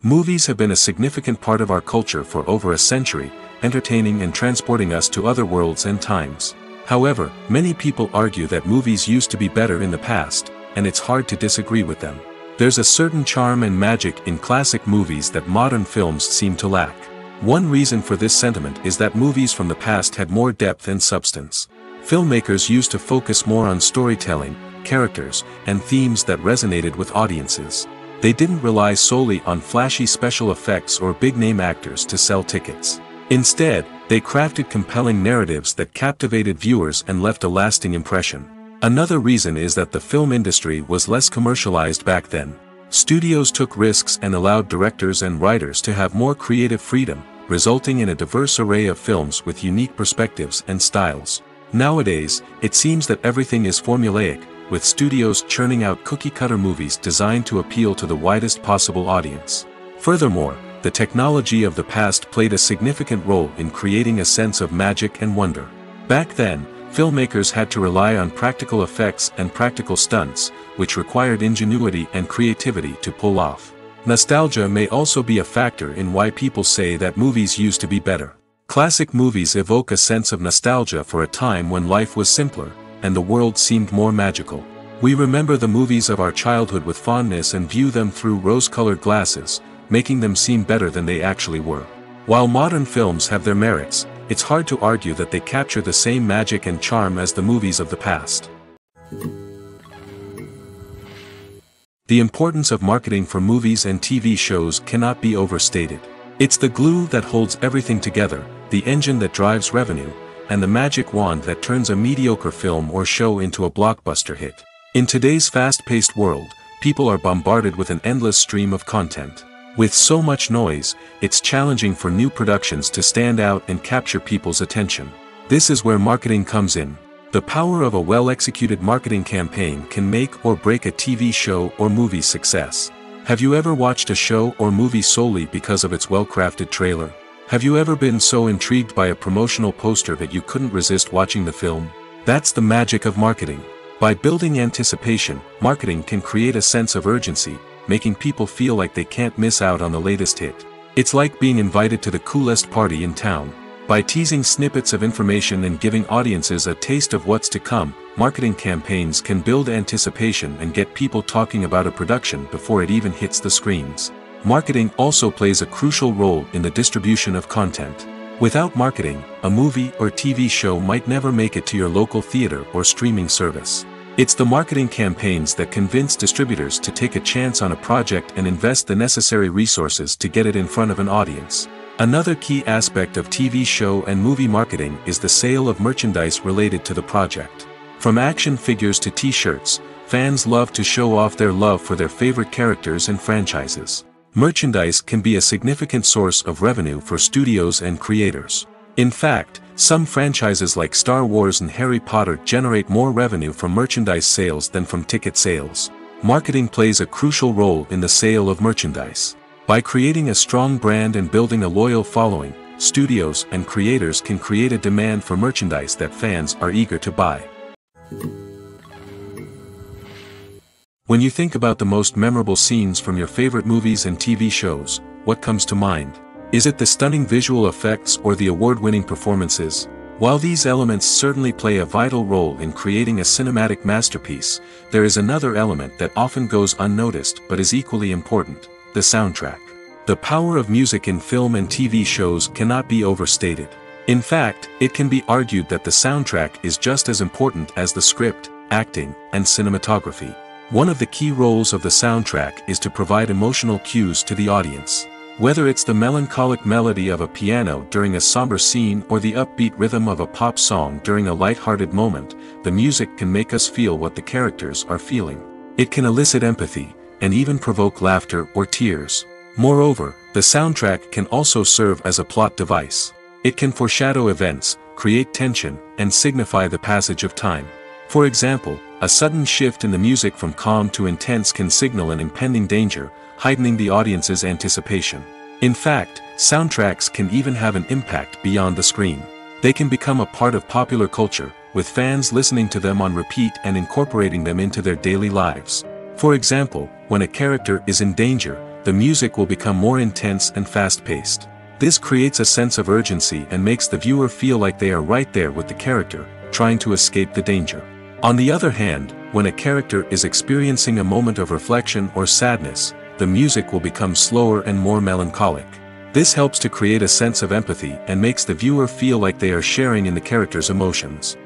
Movies have been a significant part of our culture for over a century, entertaining and transporting us to other worlds and times. However, many people argue that movies used to be better in the past, and it's hard to disagree with them. There's a certain charm and magic in classic movies that modern films seem to lack. One reason for this sentiment is that movies from the past had more depth and substance. Filmmakers used to focus more on storytelling, characters, and themes that resonated with audiences. They didn't rely solely on flashy special effects or big-name actors to sell tickets. Instead, they crafted compelling narratives that captivated viewers and left a lasting impression. Another reason is that the film industry was less commercialized back then. Studios took risks and allowed directors and writers to have more creative freedom, resulting in a diverse array of films with unique perspectives and styles. Nowadays, it seems that everything is formulaic, with studios churning out cookie-cutter movies designed to appeal to the widest possible audience. Furthermore, the technology of the past played a significant role in creating a sense of magic and wonder. Back then, filmmakers had to rely on practical effects and practical stunts, which required ingenuity and creativity to pull off. Nostalgia may also be a factor in why people say that movies used to be better. Classic movies evoke a sense of nostalgia for a time when life was simpler, and the world seemed more magical. We remember the movies of our childhood with fondness and view them through rose-colored glasses, making them seem better than they actually were. While modern films have their merits, it's hard to argue that they capture the same magic and charm as the movies of the past. The importance of marketing for movies and TV shows cannot be overstated. It's the glue that holds everything together, the engine that drives revenue, and the magic wand that turns a mediocre film or show into a blockbuster hit. In today's fast-paced world, people are bombarded with an endless stream of content. With so much noise, it's challenging for new productions to stand out and capture people's attention. This is where marketing comes in. The power of a well-executed marketing campaign can make or break a TV show or movie's success. Have you ever watched a show or movie solely because of its well-crafted trailer? Have you ever been so intrigued by a promotional poster that you couldn't resist watching the film? That's the magic of marketing. By building anticipation, marketing can create a sense of urgency, making people feel like they can't miss out on the latest hit. It's like being invited to the coolest party in town. By teasing snippets of information and giving audiences a taste of what's to come, marketing campaigns can build anticipation and get people talking about a production before it even hits the screens. Marketing also plays a crucial role in the distribution of content. Without marketing, a movie or TV show might never make it to your local theater or streaming service. It's the marketing campaigns that convince distributors to take a chance on a project and invest the necessary resources to get it in front of an audience. Another key aspect of TV show and movie marketing is the sale of merchandise related to the project. From action figures to t-shirts, fans love to show off their love for their favorite characters and franchises. Merchandise can be a significant source of revenue for studios and creators. In fact, some franchises like Star Wars and Harry Potter generate more revenue from merchandise sales than from ticket sales. Marketing plays a crucial role in the sale of merchandise. By creating a strong brand and building a loyal following, studios and creators can create a demand for merchandise that fans are eager to buy. When you think about the most memorable scenes from your favorite movies and TV shows, what comes to mind? Is it the stunning visual effects or the award-winning performances? While these elements certainly play a vital role in creating a cinematic masterpiece, there is another element that often goes unnoticed but is equally important: the soundtrack. The power of music in film and TV shows cannot be overstated. In fact, it can be argued that the soundtrack is just as important as the script, acting, and cinematography. One of the key roles of the soundtrack is to provide emotional cues to the audience. Whether it's the melancholic melody of a piano during a somber scene or the upbeat rhythm of a pop song during a light-hearted moment, the music can make us feel what the characters are feeling. It can elicit empathy, and even provoke laughter or tears. Moreover, the soundtrack can also serve as a plot device. It can foreshadow events, create tension, and signify the passage of time. For example, a sudden shift in the music from calm to intense can signal an impending danger, heightening the audience's anticipation. In fact, soundtracks can even have an impact beyond the screen. They can become a part of popular culture, with fans listening to them on repeat and incorporating them into their daily lives. For example, when a character is in danger, the music will become more intense and fast-paced. This creates a sense of urgency and makes the viewer feel like they are right there with the character, trying to escape the danger. On the other hand, when a character is experiencing a moment of reflection or sadness, the music will become slower and more melancholic. This helps to create a sense of empathy and makes the viewer feel like they are sharing in the character's emotions.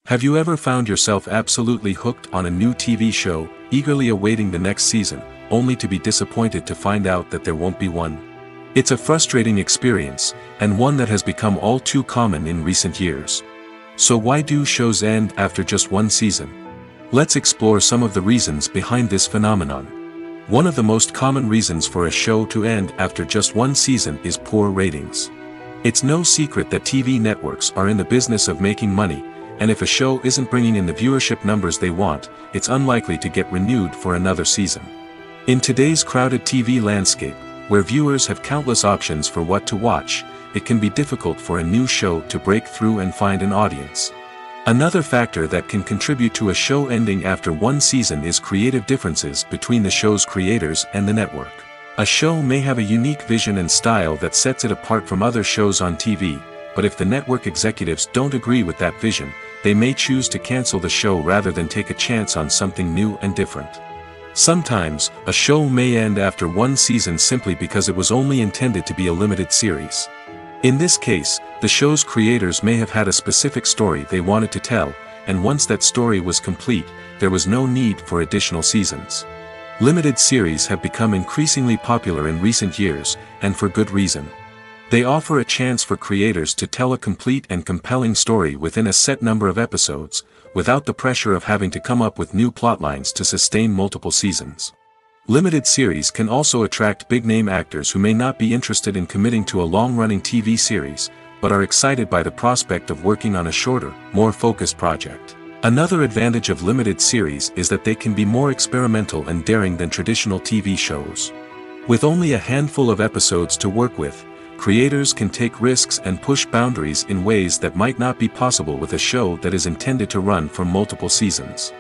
Have you ever found yourself absolutely hooked on a new TV show, eagerly awaiting the next season, only to be disappointed to find out that there won't be one? It's a frustrating experience, and one that has become all too common in recent years. So why do shows end after just one season? Let's explore some of the reasons behind this phenomenon. One of the most common reasons for a show to end after just one season is poor ratings. It's no secret that TV networks are in the business of making money, and if a show isn't bringing in the viewership numbers they want, it's unlikely to get renewed for another season. In today's crowded TV landscape, where viewers have countless options for what to watch, it can be difficult for a new show to break through and find an audience. Another factor that can contribute to a show ending after one season is creative differences between the show's creators and the network. A show may have a unique vision and style that sets it apart from other shows on TV, but if the network executives don't agree with that vision, they may choose to cancel the show rather than take a chance on something new and different. Sometimes, a show may end after one season simply because it was only intended to be a limited series. In this case, the show's creators may have had a specific story they wanted to tell, and once that story was complete, there was no need for additional seasons. Limited series have become increasingly popular in recent years, and for good reason. They offer a chance for creators to tell a complete and compelling story within a set number of episodes, without the pressure of having to come up with new plotlines to sustain multiple seasons. Limited series can also attract big-name actors who may not be interested in committing to a long-running TV series, but are excited by the prospect of working on a shorter, more focused project. Another advantage of limited series is that they can be more experimental and daring than traditional TV shows. With only a handful of episodes to work with, creators can take risks and push boundaries in ways that might not be possible with a show that is intended to run for multiple seasons.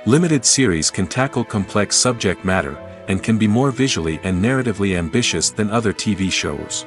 Limited series can tackle complex subject matter, and can be more visually and narratively ambitious than other TV shows.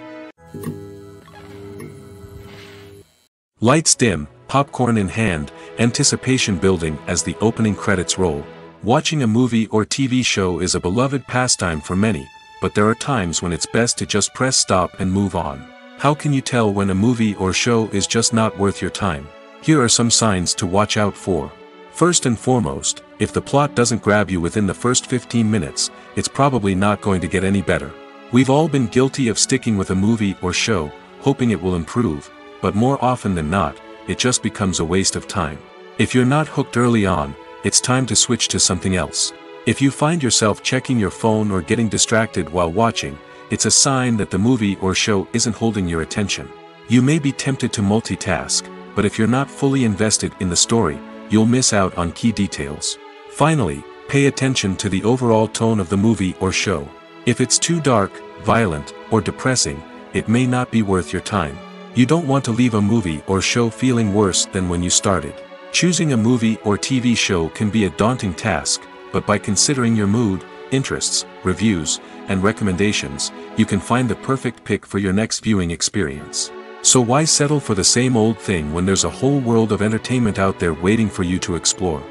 Lights dim, popcorn in hand, anticipation building as the opening credits roll. Watching a movie or TV show is a beloved pastime for many, but there are times when it's best to just press stop and move on. How can you tell when a movie or show is just not worth your time? Here are some signs to watch out for. First and foremost, if the plot doesn't grab you within the first 15 minutes, it's probably not going to get any better. We've all been guilty of sticking with a movie or show, hoping it will improve, but more often than not, it just becomes a waste of time. If you're not hooked early on, it's time to switch to something else. If you find yourself checking your phone or getting distracted while watching, it's a sign that the movie or show isn't holding your attention. You may be tempted to multitask, but if you're not fully invested in the story, you'll miss out on key details. Finally, pay attention to the overall tone of the movie or show. If it's too dark, violent, or depressing, it may not be worth your time. You don't want to leave a movie or show feeling worse than when you started. Choosing a movie or TV show can be a daunting task, but by considering your mood, interests, reviews, and recommendations, you can find the perfect pick for your next viewing experience. So why settle for the same old thing when there's a whole world of entertainment out there waiting for you to explore?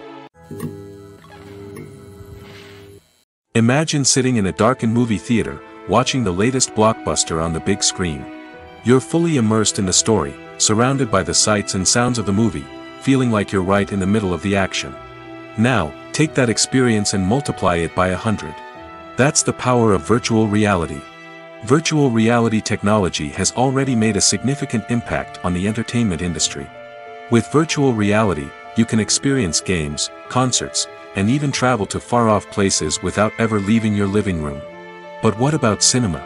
Imagine sitting in a darkened movie theater, watching the latest blockbuster on the big screen. You're fully immersed in the story, surrounded by the sights and sounds of the movie, feeling like you're right in the middle of the action. Now, take that experience and multiply it by 100. That's the power of virtual reality. Virtual reality technology has already made a significant impact on the entertainment industry. With virtual reality, you can experience games, concerts, and even travel to far-off places without ever leaving your living room. But what about cinema?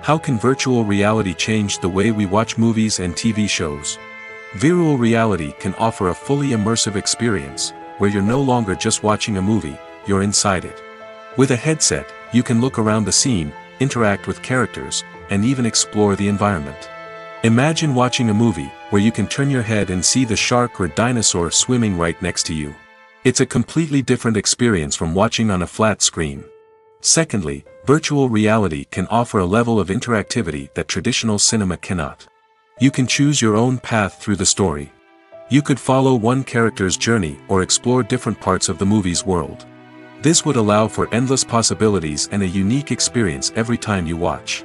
How can virtual reality change the way we watch movies and TV shows? Virtual reality can offer a fully immersive experience, where you're no longer just watching a movie, you're inside it. With a headset, you can look around the scene, interact with characters, and even explore the environment. Imagine watching a movie, where you can turn your head and see the shark or dinosaur swimming right next to you. It's a completely different experience from watching on a flat screen. Secondly, virtual reality can offer a level of interactivity that traditional cinema cannot. You can choose your own path through the story. You could follow one character's journey or explore different parts of the movie's world. This would allow for endless possibilities and a unique experience every time you watch.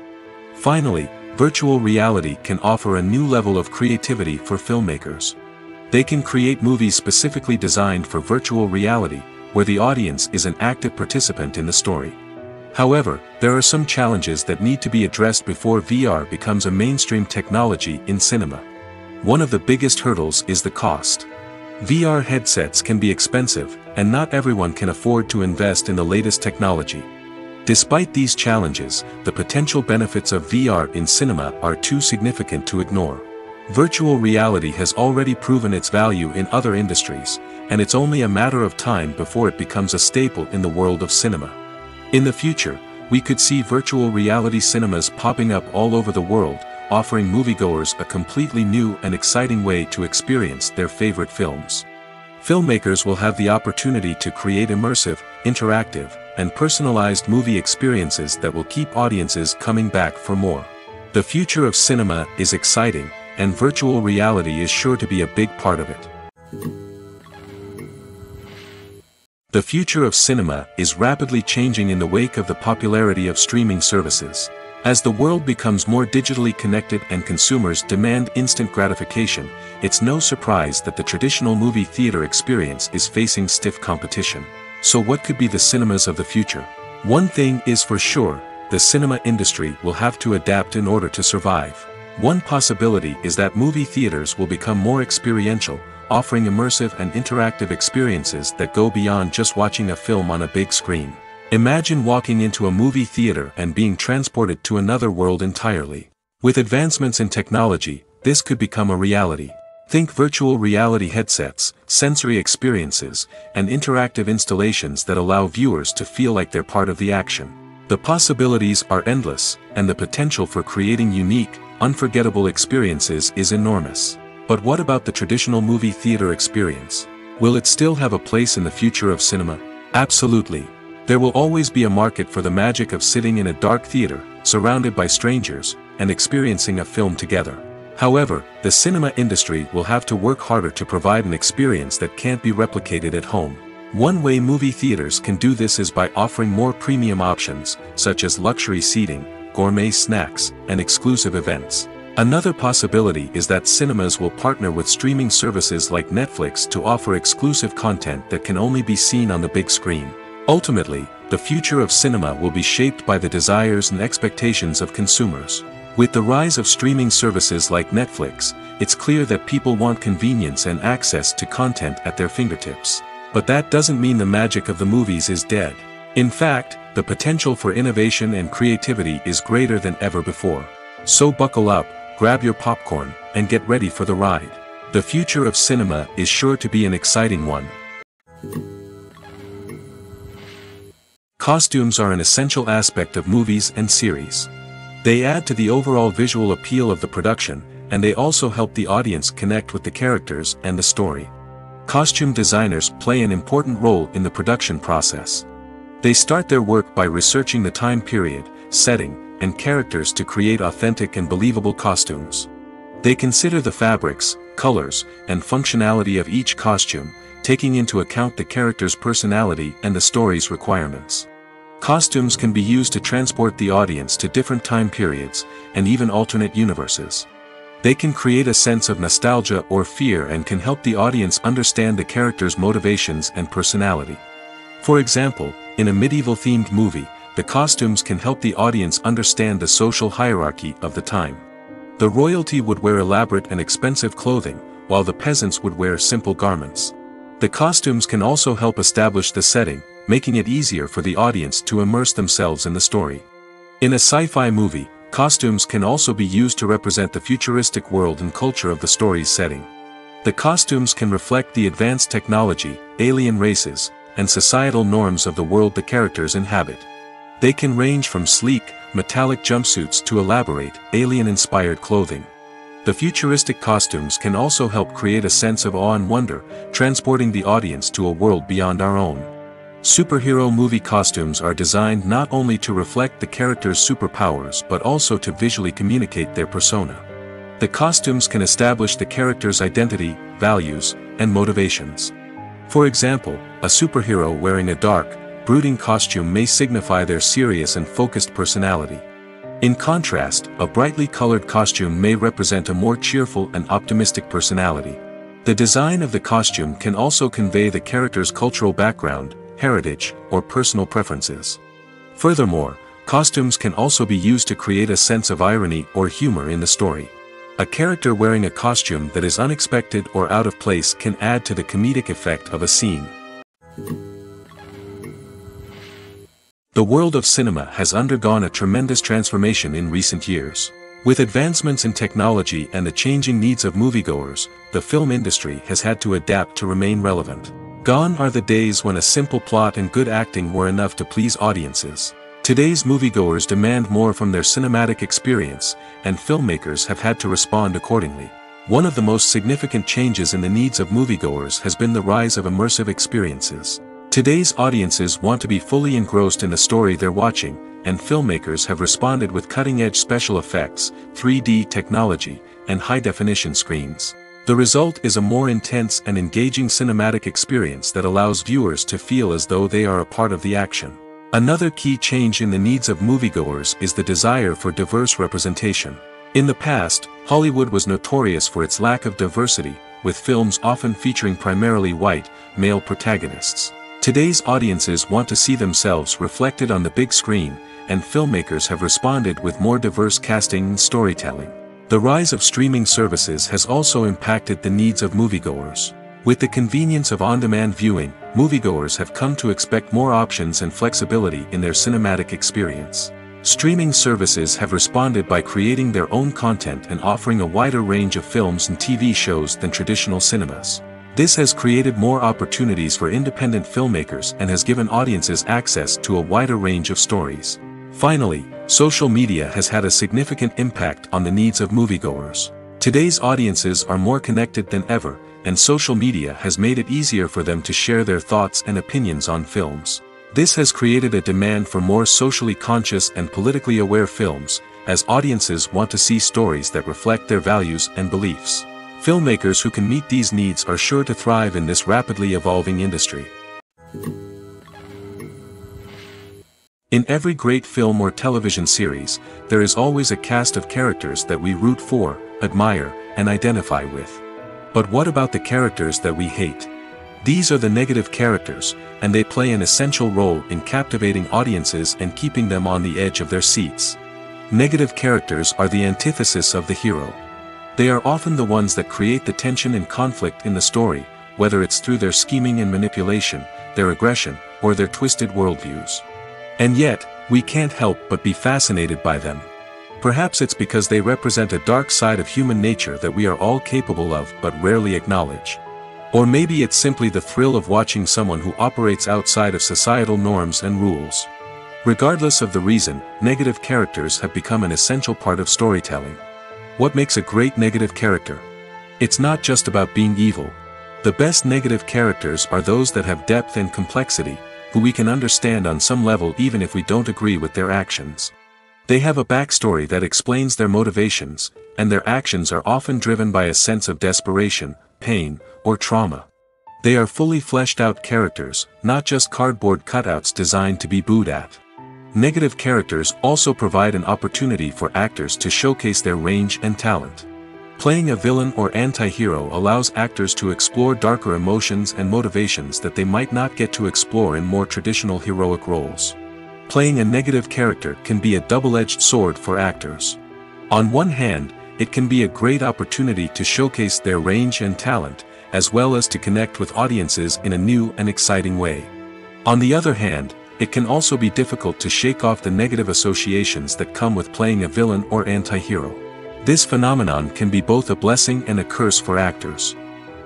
Finally, virtual reality can offer a new level of creativity for filmmakers. They can create movies specifically designed for virtual reality, where the audience is an active participant in the story. However, there are some challenges that need to be addressed before VR becomes a mainstream technology in cinema. One of the biggest hurdles is the cost. VR headsets can be expensive, and not everyone can afford to invest in the latest technology. Despite these challenges, the potential benefits of VR in cinema are too significant to ignore. Virtual reality has already proven its value in other industries, and it's only a matter of time before it becomes a staple in the world of cinema. In the future, we could see virtual reality cinemas popping up all over the world, offering moviegoers a completely new and exciting way to experience their favorite films. Filmmakers will have the opportunity to create immersive, interactive, and personalized movie experiences that will keep audiences coming back for more. The future of cinema is exciting, and virtual reality is sure to be a big part of it. The future of cinema is rapidly changing in the wake of the popularity of streaming services. As the world becomes more digitally connected and consumers demand instant gratification, it's no surprise that the traditional movie theater experience is facing stiff competition. So what could be the cinemas of the future? One thing is for sure, the cinema industry will have to adapt in order to survive. One possibility is that movie theaters will become more experiential, offering immersive and interactive experiences that go beyond just watching a film on a big screen. Imagine walking into a movie theater and being transported to another world entirely. With advancements in technology, this could become a reality. Think virtual reality headsets, sensory experiences, and interactive installations that allow viewers to feel like they're part of the action. The possibilities are endless, and the potential for creating unique, unforgettable experiences is enormous. But what about the traditional movie theater experience? Will it still have a place in the future of cinema? Absolutely. There will always be a market for the magic of sitting in a dark theater, surrounded by strangers, and experiencing a film together. However, the cinema industry will have to work harder to provide an experience that can't be replicated at home. One way movie theaters can do this is by offering more premium options, such as luxury seating, gourmet snacks, and exclusive events. Another possibility is that cinemas will partner with streaming services like Netflix to offer exclusive content that can only be seen on the big screen. Ultimately, the future of cinema will be shaped by the desires and expectations of consumers. With the rise of streaming services like Netflix, it's clear that people want convenience and access to content at their fingertips. But that doesn't mean the magic of the movies is dead. In fact, the potential for innovation and creativity is greater than ever before. So buckle up, grab your popcorn, and get ready for the ride. The future of cinema is sure to be an exciting one. Costumes are an essential aspect of movies and series. They add to the overall visual appeal of the production, and they also help the audience connect with the characters and the story. Costume designers play an important role in the production process. They start their work by researching the time period, setting, and characters to create authentic and believable costumes. They consider the fabrics, colors, and functionality of each costume, taking into account the character's personality and the story's requirements. Costumes can be used to transport the audience to different time periods, and even alternate universes. They can create a sense of nostalgia or fear and can help the audience understand the character's motivations and personality. For example, in a medieval-themed movie, the costumes can help the audience understand the social hierarchy of the time. The royalty would wear elaborate and expensive clothing, while the peasants would wear simple garments. The costumes can also help establish the setting, making it easier for the audience to immerse themselves in the story. In a sci-fi movie, costumes can also be used to represent the futuristic world and culture of the story's setting. The costumes can reflect the advanced technology, alien races, and societal norms of the world the characters inhabit. They can range from sleek, metallic jumpsuits to elaborate, alien-inspired clothing. The futuristic costumes can also help create a sense of awe and wonder, transporting the audience to a world beyond our own. Superhero movie costumes are designed not only to reflect the character's superpowers but also to visually communicate their persona. The costumes can establish the character's identity, values, and motivations. For example, a superhero wearing a dark, brooding costume may signify their serious and focused personality. In contrast, a brightly colored costume may represent a more cheerful and optimistic personality. The design of the costume can also convey the character's cultural background, heritage, or personal preferences. Furthermore, costumes can also be used to create a sense of irony or humor in the story. A character wearing a costume that is unexpected or out of place can add to the comedic effect of a scene. The world of cinema has undergone a tremendous transformation in recent years. With advancements in technology and the changing needs of moviegoers, the film industry has had to adapt to remain relevant. Gone are the days when a simple plot and good acting were enough to please audiences. Today's moviegoers demand more from their cinematic experience, and filmmakers have had to respond accordingly. One of the most significant changes in the needs of moviegoers has been the rise of immersive experiences. Today's audiences want to be fully engrossed in the story they're watching, and filmmakers have responded with cutting-edge special effects, 3D technology, and high-definition screens. The result is a more intense and engaging cinematic experience that allows viewers to feel as though they are a part of the action. Another key change in the needs of moviegoers is the desire for diverse representation. In the past, Hollywood was notorious for its lack of diversity, with films often featuring primarily white, male protagonists. Today's audiences want to see themselves reflected on the big screen, and filmmakers have responded with more diverse casting and storytelling. The rise of streaming services has also impacted the needs of moviegoers. With the convenience of on-demand viewing, moviegoers have come to expect more options and flexibility in their cinematic experience. Streaming services have responded by creating their own content and offering a wider range of films and TV shows than traditional cinemas. This has created more opportunities for independent filmmakers and has given audiences access to a wider range of stories. Finally, social media has had a significant impact on the needs of moviegoers. Today's audiences are more connected than ever, and social media has made it easier for them to share their thoughts and opinions on films. This has created a demand for more socially conscious and politically aware films, as audiences want to see stories that reflect their values and beliefs. Filmmakers who can meet these needs are sure to thrive in this rapidly evolving industry. In every great film or television series, there is always a cast of characters that we root for, admire, and identify with. But what about the characters that we hate? These are the negative characters, and they play an essential role in captivating audiences and keeping them on the edge of their seats. Negative characters are the antithesis of the hero. They are often the ones that create the tension and conflict in the story, whether it's through their scheming and manipulation, their aggression, or their twisted worldviews. And yet, we can't help but be fascinated by them. Perhaps it's because they represent a dark side of human nature that we are all capable of but rarely acknowledge. Or maybe it's simply the thrill of watching someone who operates outside of societal norms and rules. Regardless of the reason, negative characters have become an essential part of storytelling. What makes a great negative character? It's not just about being evil. The best negative characters are those that have depth and complexity, who we can understand on some level even if we don't agree with their actions. They have a backstory that explains their motivations, and their actions are often driven by a sense of desperation, pain, or trauma. They are fully fleshed out characters, not just cardboard cutouts designed to be booed at. Negative characters also provide an opportunity for actors to showcase their range and talent. Playing a villain or anti-hero allows actors to explore darker emotions and motivations that they might not get to explore in more traditional heroic roles. Playing a negative character can be a double-edged sword for actors. On one hand, it can be a great opportunity to showcase their range and talent, as well as to connect with audiences in a new and exciting way. On the other hand, it can also be difficult to shake off the negative associations that come with playing a villain or anti-hero. This phenomenon can be both a blessing and a curse for actors.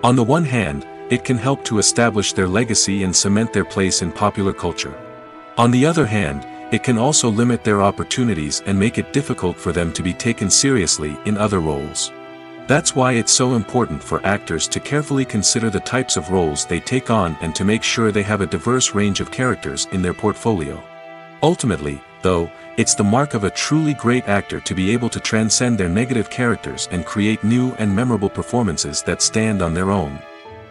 On the one hand, it can help to establish their legacy and cement their place in popular culture. On the other hand, it can also limit their opportunities and make it difficult for them to be taken seriously in other roles. That's why it's so important for actors to carefully consider the types of roles they take on and to make sure they have a diverse range of characters in their portfolio. Ultimately, though, it's the mark of a truly great actor to be able to transcend their negative characters and create new and memorable performances that stand on their own.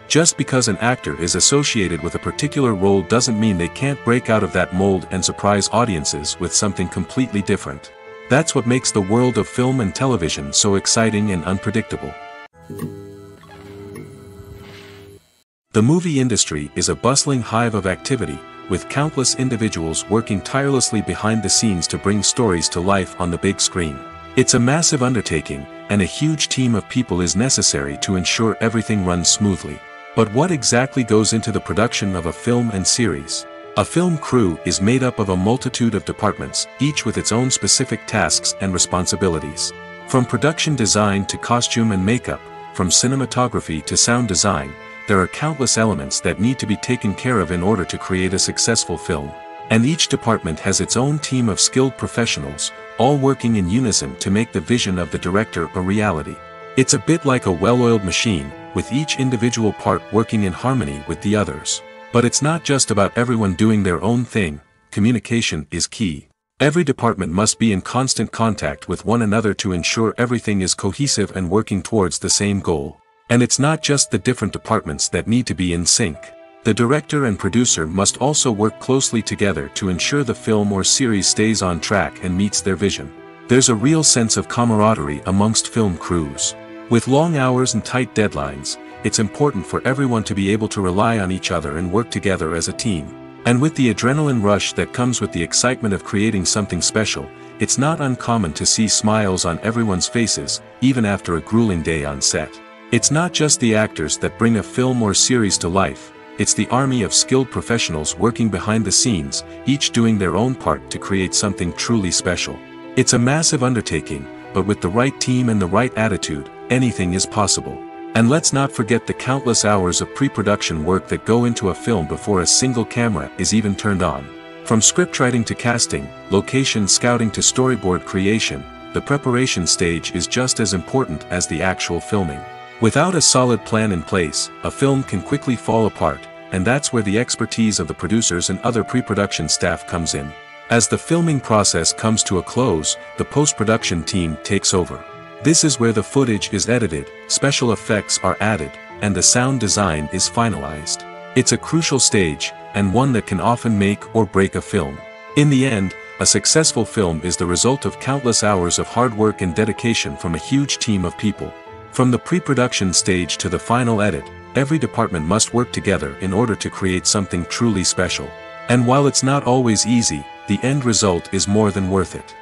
Just because an actor is associated with a particular role doesn't mean they can't break out of that mold and surprise audiences with something completely different. That's what makes the world of film and television so exciting and unpredictable. The movie industry is a bustling hive of activity, with countless individuals working tirelessly behind the scenes to bring stories to life on the big screen. It's a massive undertaking, and a huge team of people is necessary to ensure everything runs smoothly. But what exactly goes into the production of a film and series? A film crew is made up of a multitude of departments, each with its own specific tasks and responsibilities. From production design to costume and makeup, from cinematography to sound design, there are countless elements that need to be taken care of in order to create a successful film. And each department has its own team of skilled professionals, all working in unison to make the vision of the director a reality. It's a bit like a well-oiled machine, with each individual part working in harmony with the others. But it's not just about everyone doing their own thing. Communication is key. Every department must be in constant contact with one another to ensure everything is cohesive and working towards the same goal. And it's not just the different departments that need to be in sync. The director and producer must also work closely together to ensure the film or series stays on track and meets their vision. There's a real sense of camaraderie amongst film crews. With long hours and tight deadlines, it's important for everyone to be able to rely on each other and work together as a team. And with the adrenaline rush that comes with the excitement of creating something special, it's not uncommon to see smiles on everyone's faces, even after a grueling day on set. It's not just the actors that bring a film or series to life, it's the army of skilled professionals working behind the scenes, each doing their own part to create something truly special. It's a massive undertaking, but with the right team and the right attitude, anything is possible. And let's not forget the countless hours of pre-production work that go into a film before a single camera is even turned on. From scriptwriting to casting, location scouting to storyboard creation, the preparation stage is just as important as the actual filming. Without a solid plan in place, a film can quickly fall apart, and that's where the expertise of the producers and other pre-production staff comes in. As the filming process comes to a close, the post-production team takes over. This is where the footage is edited, special effects are added, and the sound design is finalized. It's a crucial stage, and one that can often make or break a film. In the end, a successful film is the result of countless hours of hard work and dedication from a huge team of people. From the pre-production stage to the final edit, every department must work together in order to create something truly special. And while it's not always easy, the end result is more than worth it.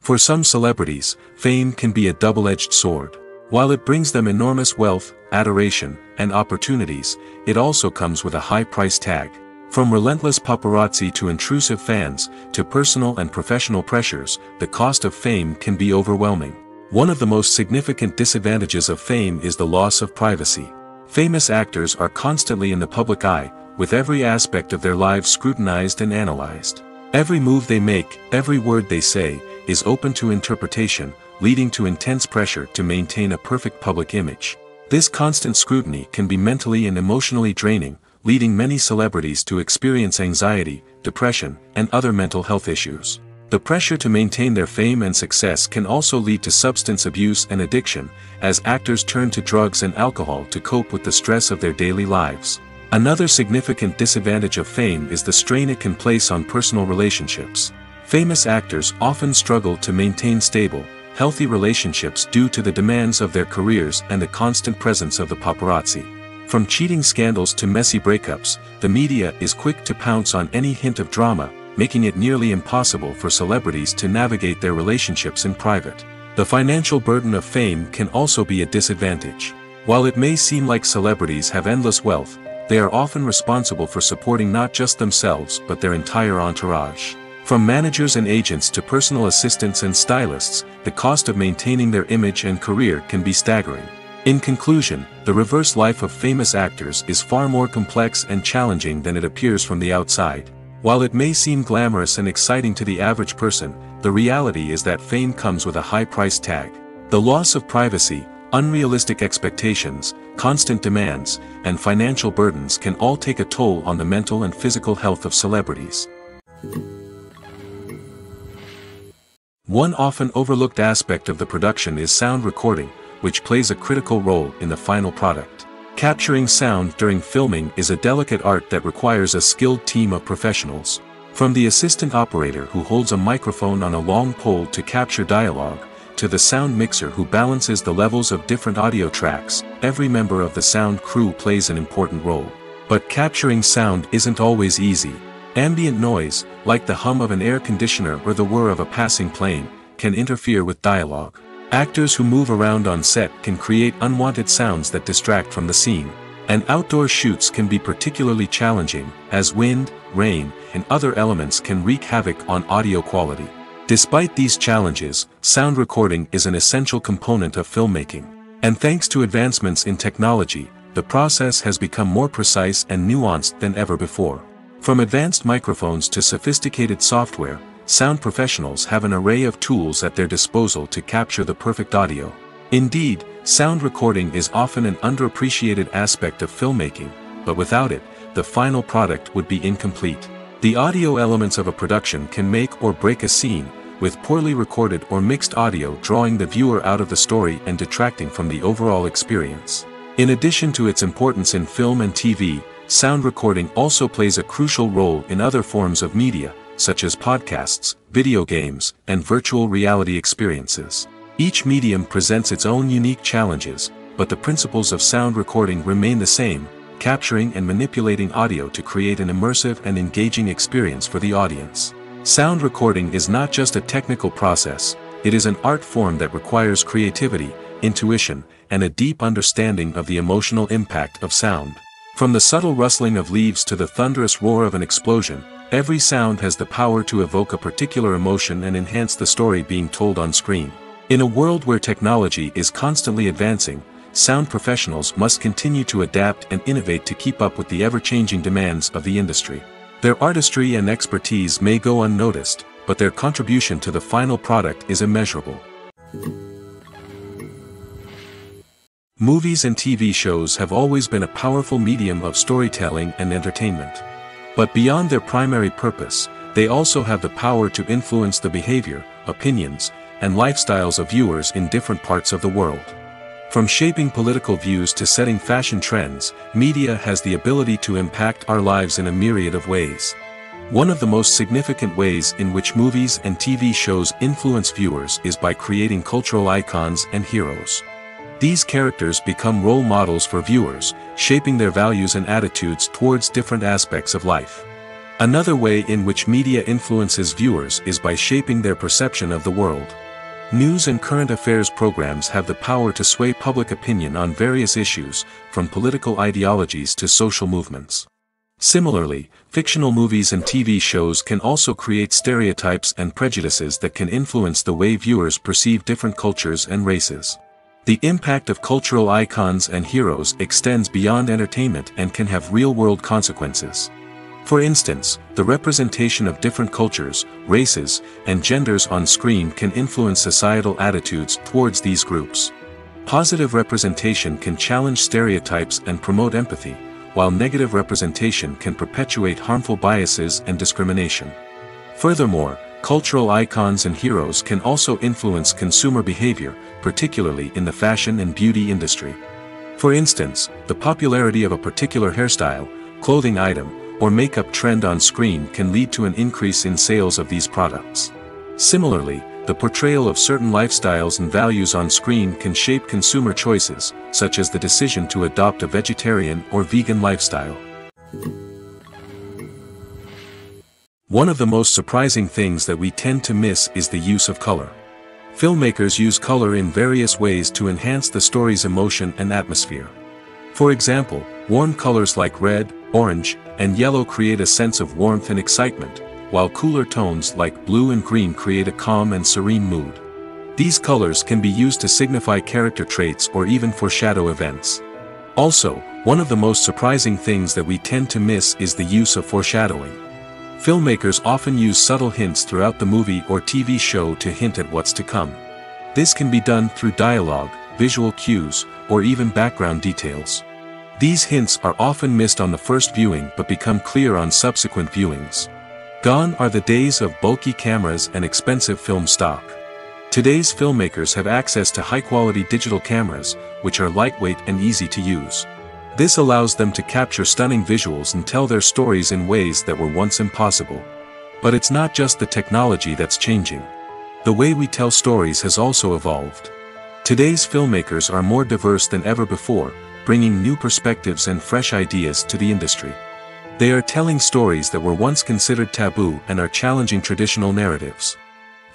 For some celebrities, fame can be a double-edged sword. While it brings them enormous wealth, adoration, and opportunities, it also comes with a high price tag. From relentless paparazzi to intrusive fans, to personal and professional pressures, the cost of fame can be overwhelming. One of the most significant disadvantages of fame is the loss of privacy. Famous actors are constantly in the public eye, with every aspect of their lives scrutinized and analyzed. Every move they make, every word they say, is open to interpretation, leading to intense pressure to maintain a perfect public image. This constant scrutiny can be mentally and emotionally draining, leading many celebrities to experience anxiety, depression, and other mental health issues. The pressure to maintain their fame and success can also lead to substance abuse and addiction, as actors turn to drugs and alcohol to cope with the stress of their daily lives. Another significant disadvantage of fame is the strain it can place on personal relationships. Famous actors often struggle to maintain stable, healthy relationships due to the demands of their careers and the constant presence of the paparazzi. From cheating scandals to messy breakups, the media is quick to pounce on any hint of drama, making it nearly impossible for celebrities to navigate their relationships in private. The financial burden of fame can also be a disadvantage. While it may seem like celebrities have endless wealth, they are often responsible for supporting not just themselves but their entire entourage. From managers and agents to personal assistants and stylists, the cost of maintaining their image and career can be staggering. In conclusion, the reverse life of famous actors is far more complex and challenging than it appears from the outside. While it may seem glamorous and exciting to the average person, the reality is that fame comes with a high price tag. The loss of privacy, unrealistic expectations, constant demands, and financial burdens can all take a toll on the mental and physical health of celebrities. One often overlooked aspect of the production is sound recording, which plays a critical role in the final product. Capturing sound during filming is a delicate art that requires a skilled team of professionals. From the assistant operator who holds a microphone on a long pole to capture dialogue, to the sound mixer who balances the levels of different audio tracks, every member of the sound crew plays an important role. But capturing sound isn't always easy. Ambient noise, like the hum of an air conditioner or the whir of a passing plane, can interfere with dialogue. Actors who move around on set can create unwanted sounds that distract from the scene. And outdoor shoots can be particularly challenging, as wind, rain, and other elements can wreak havoc on audio quality. Despite these challenges, sound recording is an essential component of filmmaking. And thanks to advancements in technology, the process has become more precise and nuanced than ever before. From advanced microphones to sophisticated software, sound professionals have an array of tools at their disposal to capture the perfect audio. Indeed, sound recording is often an underappreciated aspect of filmmaking, but without it, the final product would be incomplete. The audio elements of a production can make or break a scene, with poorly recorded or mixed audio drawing the viewer out of the story and detracting from the overall experience. In addition to its importance in film and TV, sound recording also plays a crucial role in other forms of media, such as podcasts, video games, and virtual reality experiences. Each medium presents its own unique challenges, but the principles of sound recording remain the same, capturing and manipulating audio to create an immersive and engaging experience for the audience. Sound recording is not just a technical process, It is an art form that requires creativity, intuition, and a deep understanding of the emotional impact of sound. From the subtle rustling of leaves to the thunderous roar of an explosion, every sound has the power to evoke a particular emotion and enhance the story being told on screen. In a world where technology is constantly advancing, sound professionals must continue to adapt and innovate to keep up with the ever-changing demands of the industry. Their artistry and expertise may go unnoticed, but their contribution to the final product is immeasurable. Movies and TV shows have always been a powerful medium of storytelling and entertainment. But beyond their primary purpose, they also have the power to influence the behavior, opinions, and lifestyles of viewers in different parts of the world. From shaping political views to setting fashion trends, media has the ability to impact our lives in a myriad of ways. One of the most significant ways in which movies and TV shows influence viewers is by creating cultural icons and heroes. These characters become role models for viewers, shaping their values and attitudes towards different aspects of life. Another way in which media influences viewers is by shaping their perception of the world. News and current affairs programs have the power to sway public opinion on various issues, from political ideologies to social movements. Similarly, fictional movies and TV shows can also create stereotypes and prejudices that can influence the way viewers perceive different cultures and races. The impact of cultural icons and heroes extends beyond entertainment and can have real-world consequences. For instance, the representation of different cultures, races, and genders on screen can influence societal attitudes towards these groups. Positive representation can challenge stereotypes and promote empathy, while negative representation can perpetuate harmful biases and discrimination. Furthermore, cultural icons and heroes can also influence consumer behavior, particularly in the fashion and beauty industry. For instance, the popularity of a particular hairstyle, clothing item, or makeup trend on screen can lead to an increase in sales of these products. Similarly, the portrayal of certain lifestyles and values on screen can shape consumer choices, such as the decision to adopt a vegetarian or vegan lifestyle. One of the most surprising things that we tend to miss is the use of color. Filmmakers use color in various ways to enhance the story's emotion and atmosphere. For example, warm colors like red, orange, and yellow create a sense of warmth and excitement, while cooler tones like blue and green create a calm and serene mood. These colors can be used to signify character traits or even foreshadow events. Also, one of the most surprising things that we tend to miss is the use of foreshadowing. Filmmakers often use subtle hints throughout the movie or TV show to hint at what's to come. This can be done through dialogue, visual cues, or even background details. These hints are often missed on the first viewing but become clear on subsequent viewings. Gone are the days of bulky cameras and expensive film stock. Today's filmmakers have access to high-quality digital cameras, which are lightweight and easy to use. This allows them to capture stunning visuals and tell their stories in ways that were once impossible. But it's not just the technology that's changing. The way we tell stories has also evolved. Today's filmmakers are more diverse than ever before, bringing new perspectives and fresh ideas to the industry. They are telling stories that were once considered taboo and are challenging traditional narratives.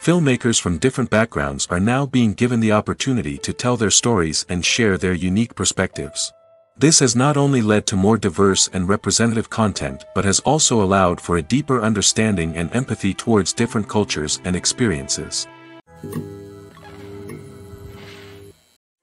Filmmakers from different backgrounds are now being given the opportunity to tell their stories and share their unique perspectives. This has not only led to more diverse and representative content but has also allowed for a deeper understanding and empathy towards different cultures and experiences.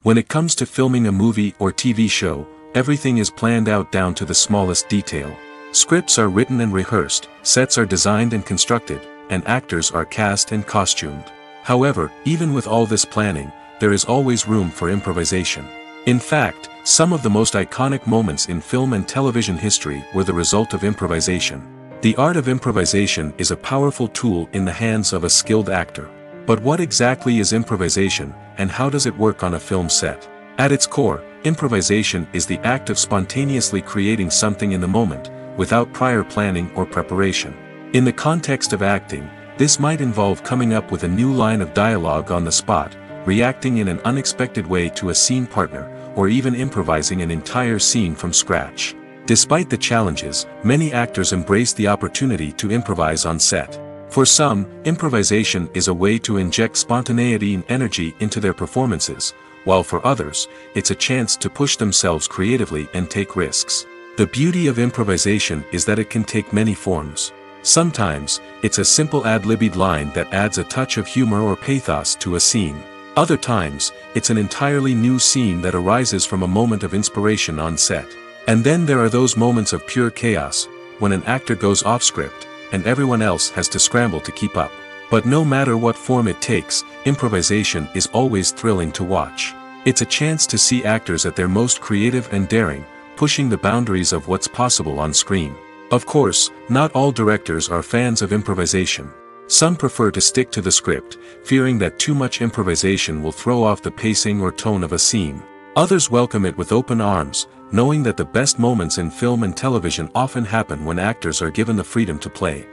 When it comes to filming a movie or TV show, everything is planned out down to the smallest detail. Scripts are written and rehearsed, sets are designed and constructed, and actors are cast and costumed. However, even with all this planning, there is always room for improvisation. In fact, some of the most iconic moments in film and television history were the result of improvisation. The art of improvisation is a powerful tool in the hands of a skilled actor. But what exactly is improvisation, and how does it work on a film set? At its core, improvisation is the act of spontaneously creating something in the moment, without prior planning or preparation. In the context of acting, this might involve coming up with a new line of dialogue on the spot, reacting in an unexpected way to a scene partner, or even improvising an entire scene from scratch. Despite the challenges, many actors embrace the opportunity to improvise on set. For some, improvisation is a way to inject spontaneity and energy into their performances, while for others, it's a chance to push themselves creatively and take risks. The beauty of improvisation is that it can take many forms. Sometimes, it's a simple ad-libbed line that adds a touch of humor or pathos to a scene. Other times, it's an entirely new scene that arises from a moment of inspiration on set. And then there are those moments of pure chaos, when an actor goes off script, and everyone else has to scramble to keep up. But no matter what form it takes, improvisation is always thrilling to watch. It's a chance to see actors at their most creative and daring, pushing the boundaries of what's possible on screen. Of course, not all directors are fans of improvisation. Some prefer to stick to the script, fearing that too much improvisation will throw off the pacing or tone of a scene. Others welcome it with open arms, knowing that the best moments in film and television often happen when actors are given the freedom to play.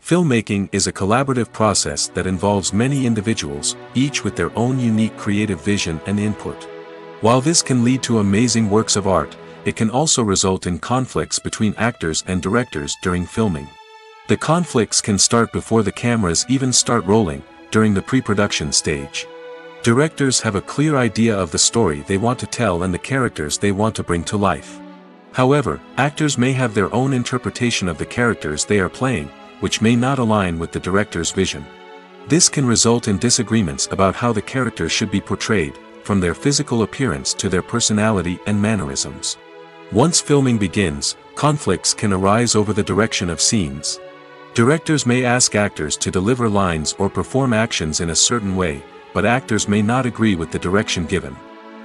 Filmmaking is a collaborative process that involves many individuals, each with their own unique creative vision and input. While this can lead to amazing works of art, it can also result in conflicts between actors and directors during filming. The conflicts can start before the cameras even start rolling, during the pre-production stage. Directors have a clear idea of the story they want to tell and the characters they want to bring to life. However, actors may have their own interpretation of the characters they are playing, which may not align with the director's vision. This can result in disagreements about how the characters should be portrayed, from their physical appearance to their personality and mannerisms. Once filming begins, conflicts can arise over the direction of scenes. Directors may ask actors to deliver lines or perform actions in a certain way, but actors may not agree with the direction given.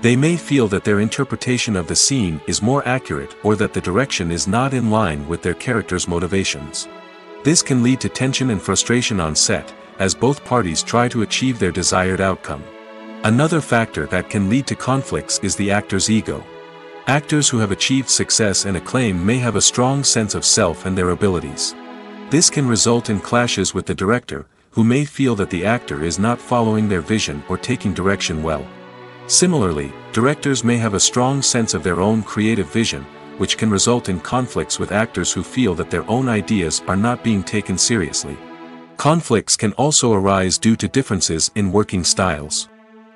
They may feel that their interpretation of the scene is more accurate or that the direction is not in line with their character's motivations. This can lead to tension and frustration on set, as both parties try to achieve their desired outcome. Another factor that can lead to conflicts is the actor's ego. Actors who have achieved success and acclaim may have a strong sense of self and their abilities. This can result in clashes with the director, who may feel that the actor is not following their vision or taking direction well. Similarly, directors may have a strong sense of their own creative vision, which can result in conflicts with actors who feel that their own ideas are not being taken seriously. Conflicts can also arise due to differences in working styles.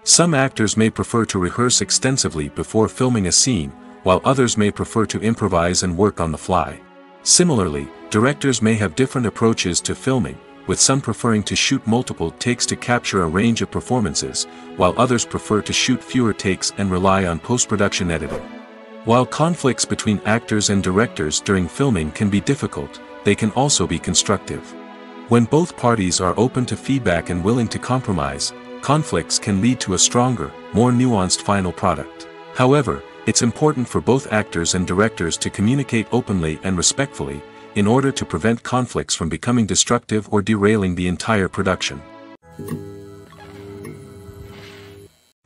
Some actors may prefer to rehearse extensively before filming a scene, while others may prefer to improvise and work on the fly. Similarly, directors may have different approaches to filming, with some preferring to shoot multiple takes to capture a range of performances, while others prefer to shoot fewer takes and rely on post-production editing. While conflicts between actors and directors during filming can be difficult, they can also be constructive. When both parties are open to feedback and willing to compromise, conflicts can lead to a stronger, more nuanced final product. However, it's important for both actors and directors to communicate openly and respectfully, in order to prevent conflicts from becoming destructive or derailing the entire production.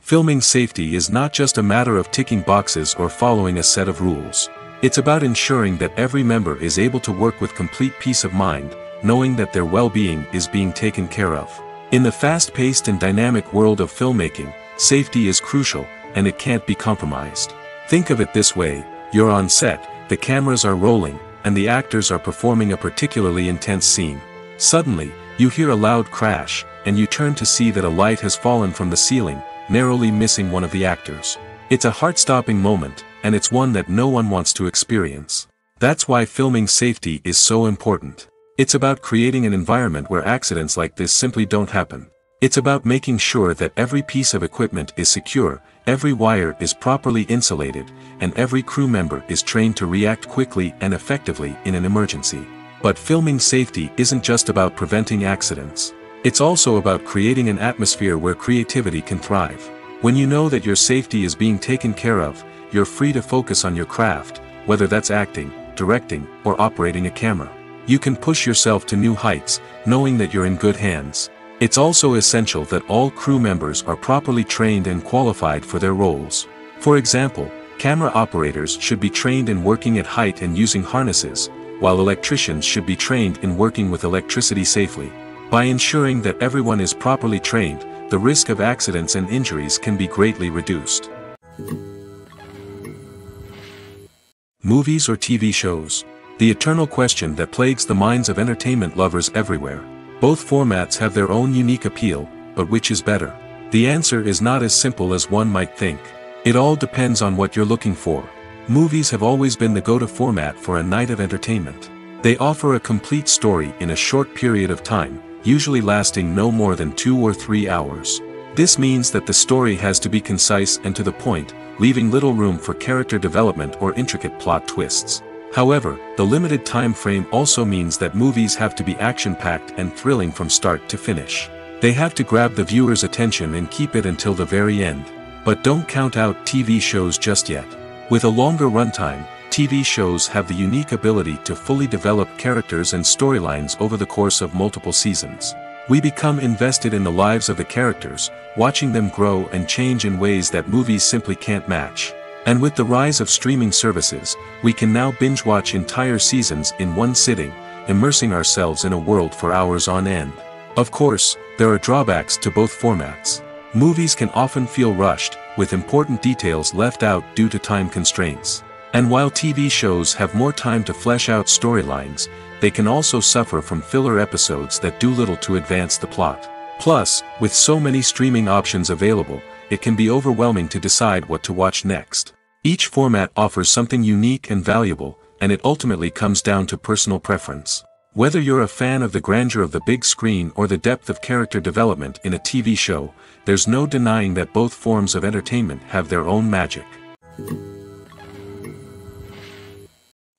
Filming safety is not just a matter of ticking boxes or following a set of rules. It's about ensuring that every member is able to work with complete peace of mind, knowing that their well-being is being taken care of. In the fast-paced and dynamic world of filmmaking, safety is crucial, and it can't be compromised. Think of it this way: you're on set, the cameras are rolling, and the actors are performing a particularly intense scene. Suddenly, you hear a loud crash, and you turn to see that a light has fallen from the ceiling, narrowly missing one of the actors. It's a heart-stopping moment, and it's one that no one wants to experience. That's why filming safety is so important. It's about creating an environment where accidents like this simply don't happen. It's about making sure that every piece of equipment is secure, every wire is properly insulated, and every crew member is trained to react quickly and effectively in an emergency. But filming safety isn't just about preventing accidents. It's also about creating an atmosphere where creativity can thrive. When you know that your safety is being taken care of, you're free to focus on your craft, whether that's acting, directing, or operating a camera. You can push yourself to new heights, knowing that you're in good hands. It's also essential that all crew members are properly trained and qualified for their roles. For example, camera operators should be trained in working at height and using harnesses, while electricians should be trained in working with electricity safely. By ensuring that everyone is properly trained, the risk of accidents and injuries can be greatly reduced. Movies or TV shows. the eternal question that plagues the minds of entertainment lovers everywhere. Both formats have their own unique appeal, but which is better? The answer is not as simple as one might think. It all depends on what you're looking for. Movies have always been the go-to format for a night of entertainment. They offer a complete story in a short period of time, usually lasting no more than 2 or 3 hours. This means that the story has to be concise and to the point, leaving little room for character development or intricate plot twists. However, the limited time frame also means that movies have to be action-packed and thrilling from start to finish. They have to grab the viewer's attention and keep it until the very end. But don't count out TV shows just yet. With a longer runtime, TV shows have the unique ability to fully develop characters and storylines over the course of multiple seasons. We become invested in the lives of the characters, watching them grow and change in ways that movies simply can't match. And with the rise of streaming services, we can now binge-watch entire seasons in one sitting, immersing ourselves in a world for hours on end. Of course, there are drawbacks to both formats. Movies can often feel rushed, with important details left out due to time constraints. And while TV shows have more time to flesh out storylines, they can also suffer from filler episodes that do little to advance the plot. Plus, with so many streaming options available, it can be overwhelming to decide what to watch next. Each format offers something unique and valuable, and it ultimately comes down to personal preference. Whether you're a fan of the grandeur of the big screen or the depth of character development in a TV show, there's no denying that both forms of entertainment have their own magic.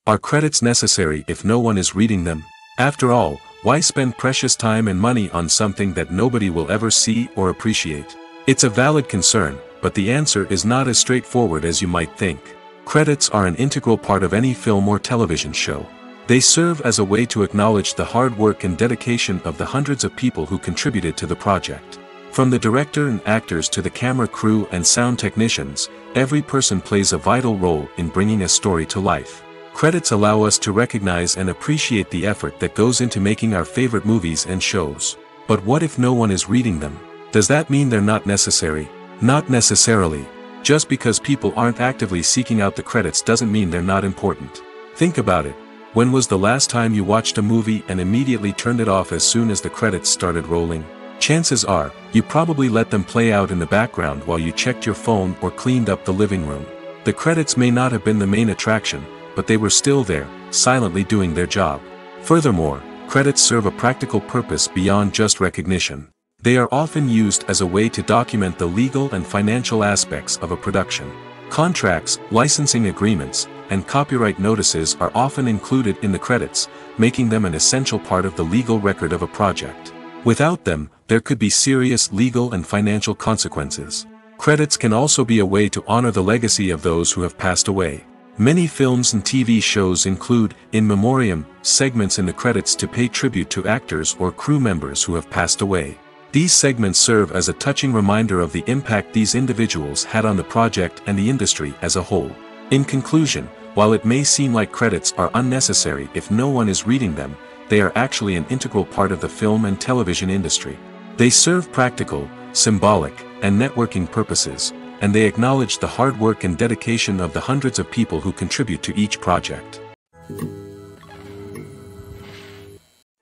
Are credits necessary if no one is reading them? After all, why spend precious time and money on something that nobody will ever see or appreciate? It's a valid concern, but the answer is not as straightforward as you might think. Credits are an integral part of any film or television show. They serve as a way to acknowledge the hard work and dedication of the hundreds of people who contributed to the project. From the director and actors to the camera crew and sound technicians, every person plays a vital role in bringing a story to life. Credits allow us to recognize and appreciate the effort that goes into making our favorite movies and shows. But what if no one is reading them? Does that mean they're not necessary? Not necessarily. Just because people aren't actively seeking out the credits doesn't mean they're not important. Think about it. When was the last time you watched a movie and immediately turned it off as soon as the credits started rolling? Chances are, you probably let them play out in the background while you checked your phone or cleaned up the living room. The credits may not have been the main attraction, but they were still there, silently doing their job. Furthermore, credits serve a practical purpose beyond just recognition. They are often used as a way to document the legal and financial aspects of a production. Contracts, licensing agreements, and copyright notices are often included in the credits, making them an essential part of the legal record of a project. Without them, there could be serious legal and financial consequences. Credits can also be a way to honor the legacy of those who have passed away. Many films and TV shows include in memoriam segments in the credits to pay tribute to actors or crew members who have passed away. These segments serve as a touching reminder of the impact these individuals had on the project and the industry as a whole. In conclusion, while it may seem like credits are unnecessary if no one is reading them, they are actually an integral part of the film and television industry. They serve practical, symbolic, and networking purposes, and they acknowledge the hard work and dedication of the hundreds of people who contribute to each project.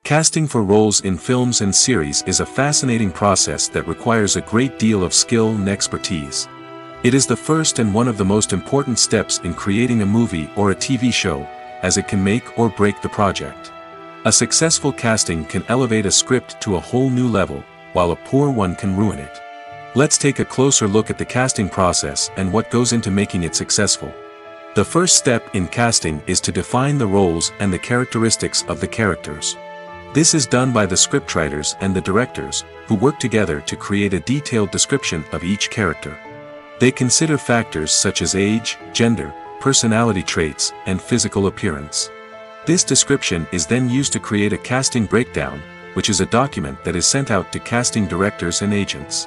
Casting for roles in films and series is a fascinating process that requires a great deal of skill and expertise. It is the first and one of the most important steps in creating a movie or a TV show, as it can make or break the project. A successful casting can elevate a script to a whole new level, while a poor one can ruin it. Let's take a closer look at the casting process and what goes into making it successful. The first step in casting is to define the roles and the characteristics of the characters. This is done by the scriptwriters and the directors, who work together to create a detailed description of each character. They consider factors such as age, gender, personality traits, and physical appearance. This description is then used to create a casting breakdown, which is a document that is sent out to casting directors and agents.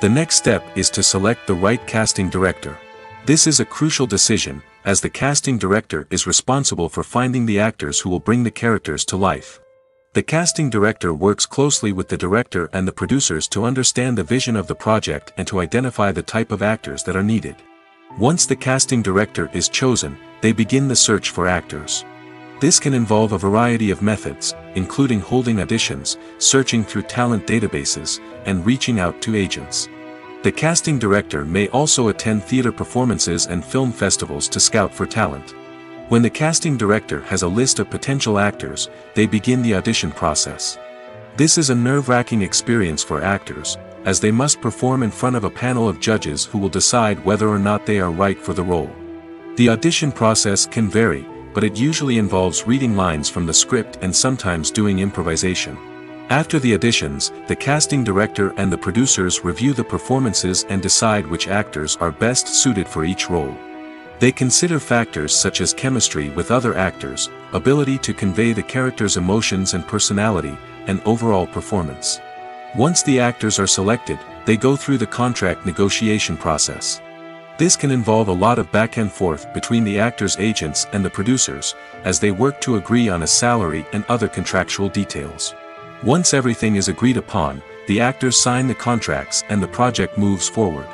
The next step is to select the right casting director. This is a crucial decision, as the casting director is responsible for finding the actors who will bring the characters to life. The casting director works closely with the director and the producers to understand the vision of the project and to identify the type of actors that are needed. Once the casting director is chosen, they begin the search for actors. This can involve a variety of methods, including holding auditions, searching through talent databases, and reaching out to agents. The casting director may also attend theater performances and film festivals to scout for talent. When the casting director has a list of potential actors, they begin the audition process. This is a nerve-wracking experience for actors, as they must perform in front of a panel of judges who will decide whether or not they are right for the role. The audition process can vary, but it usually involves reading lines from the script and sometimes doing improvisation. After the auditions, the casting director and the producers review the performances and decide which actors are best suited for each role. They consider factors such as chemistry with other actors, ability to convey the character's emotions and personality, and overall performance. Once the actors are selected, they go through the contract negotiation process. This can involve a lot of back and forth between the actors' agents and the producers, as they work to agree on a salary and other contractual details. Once everything is agreed upon, the actors sign the contracts and the project moves forward.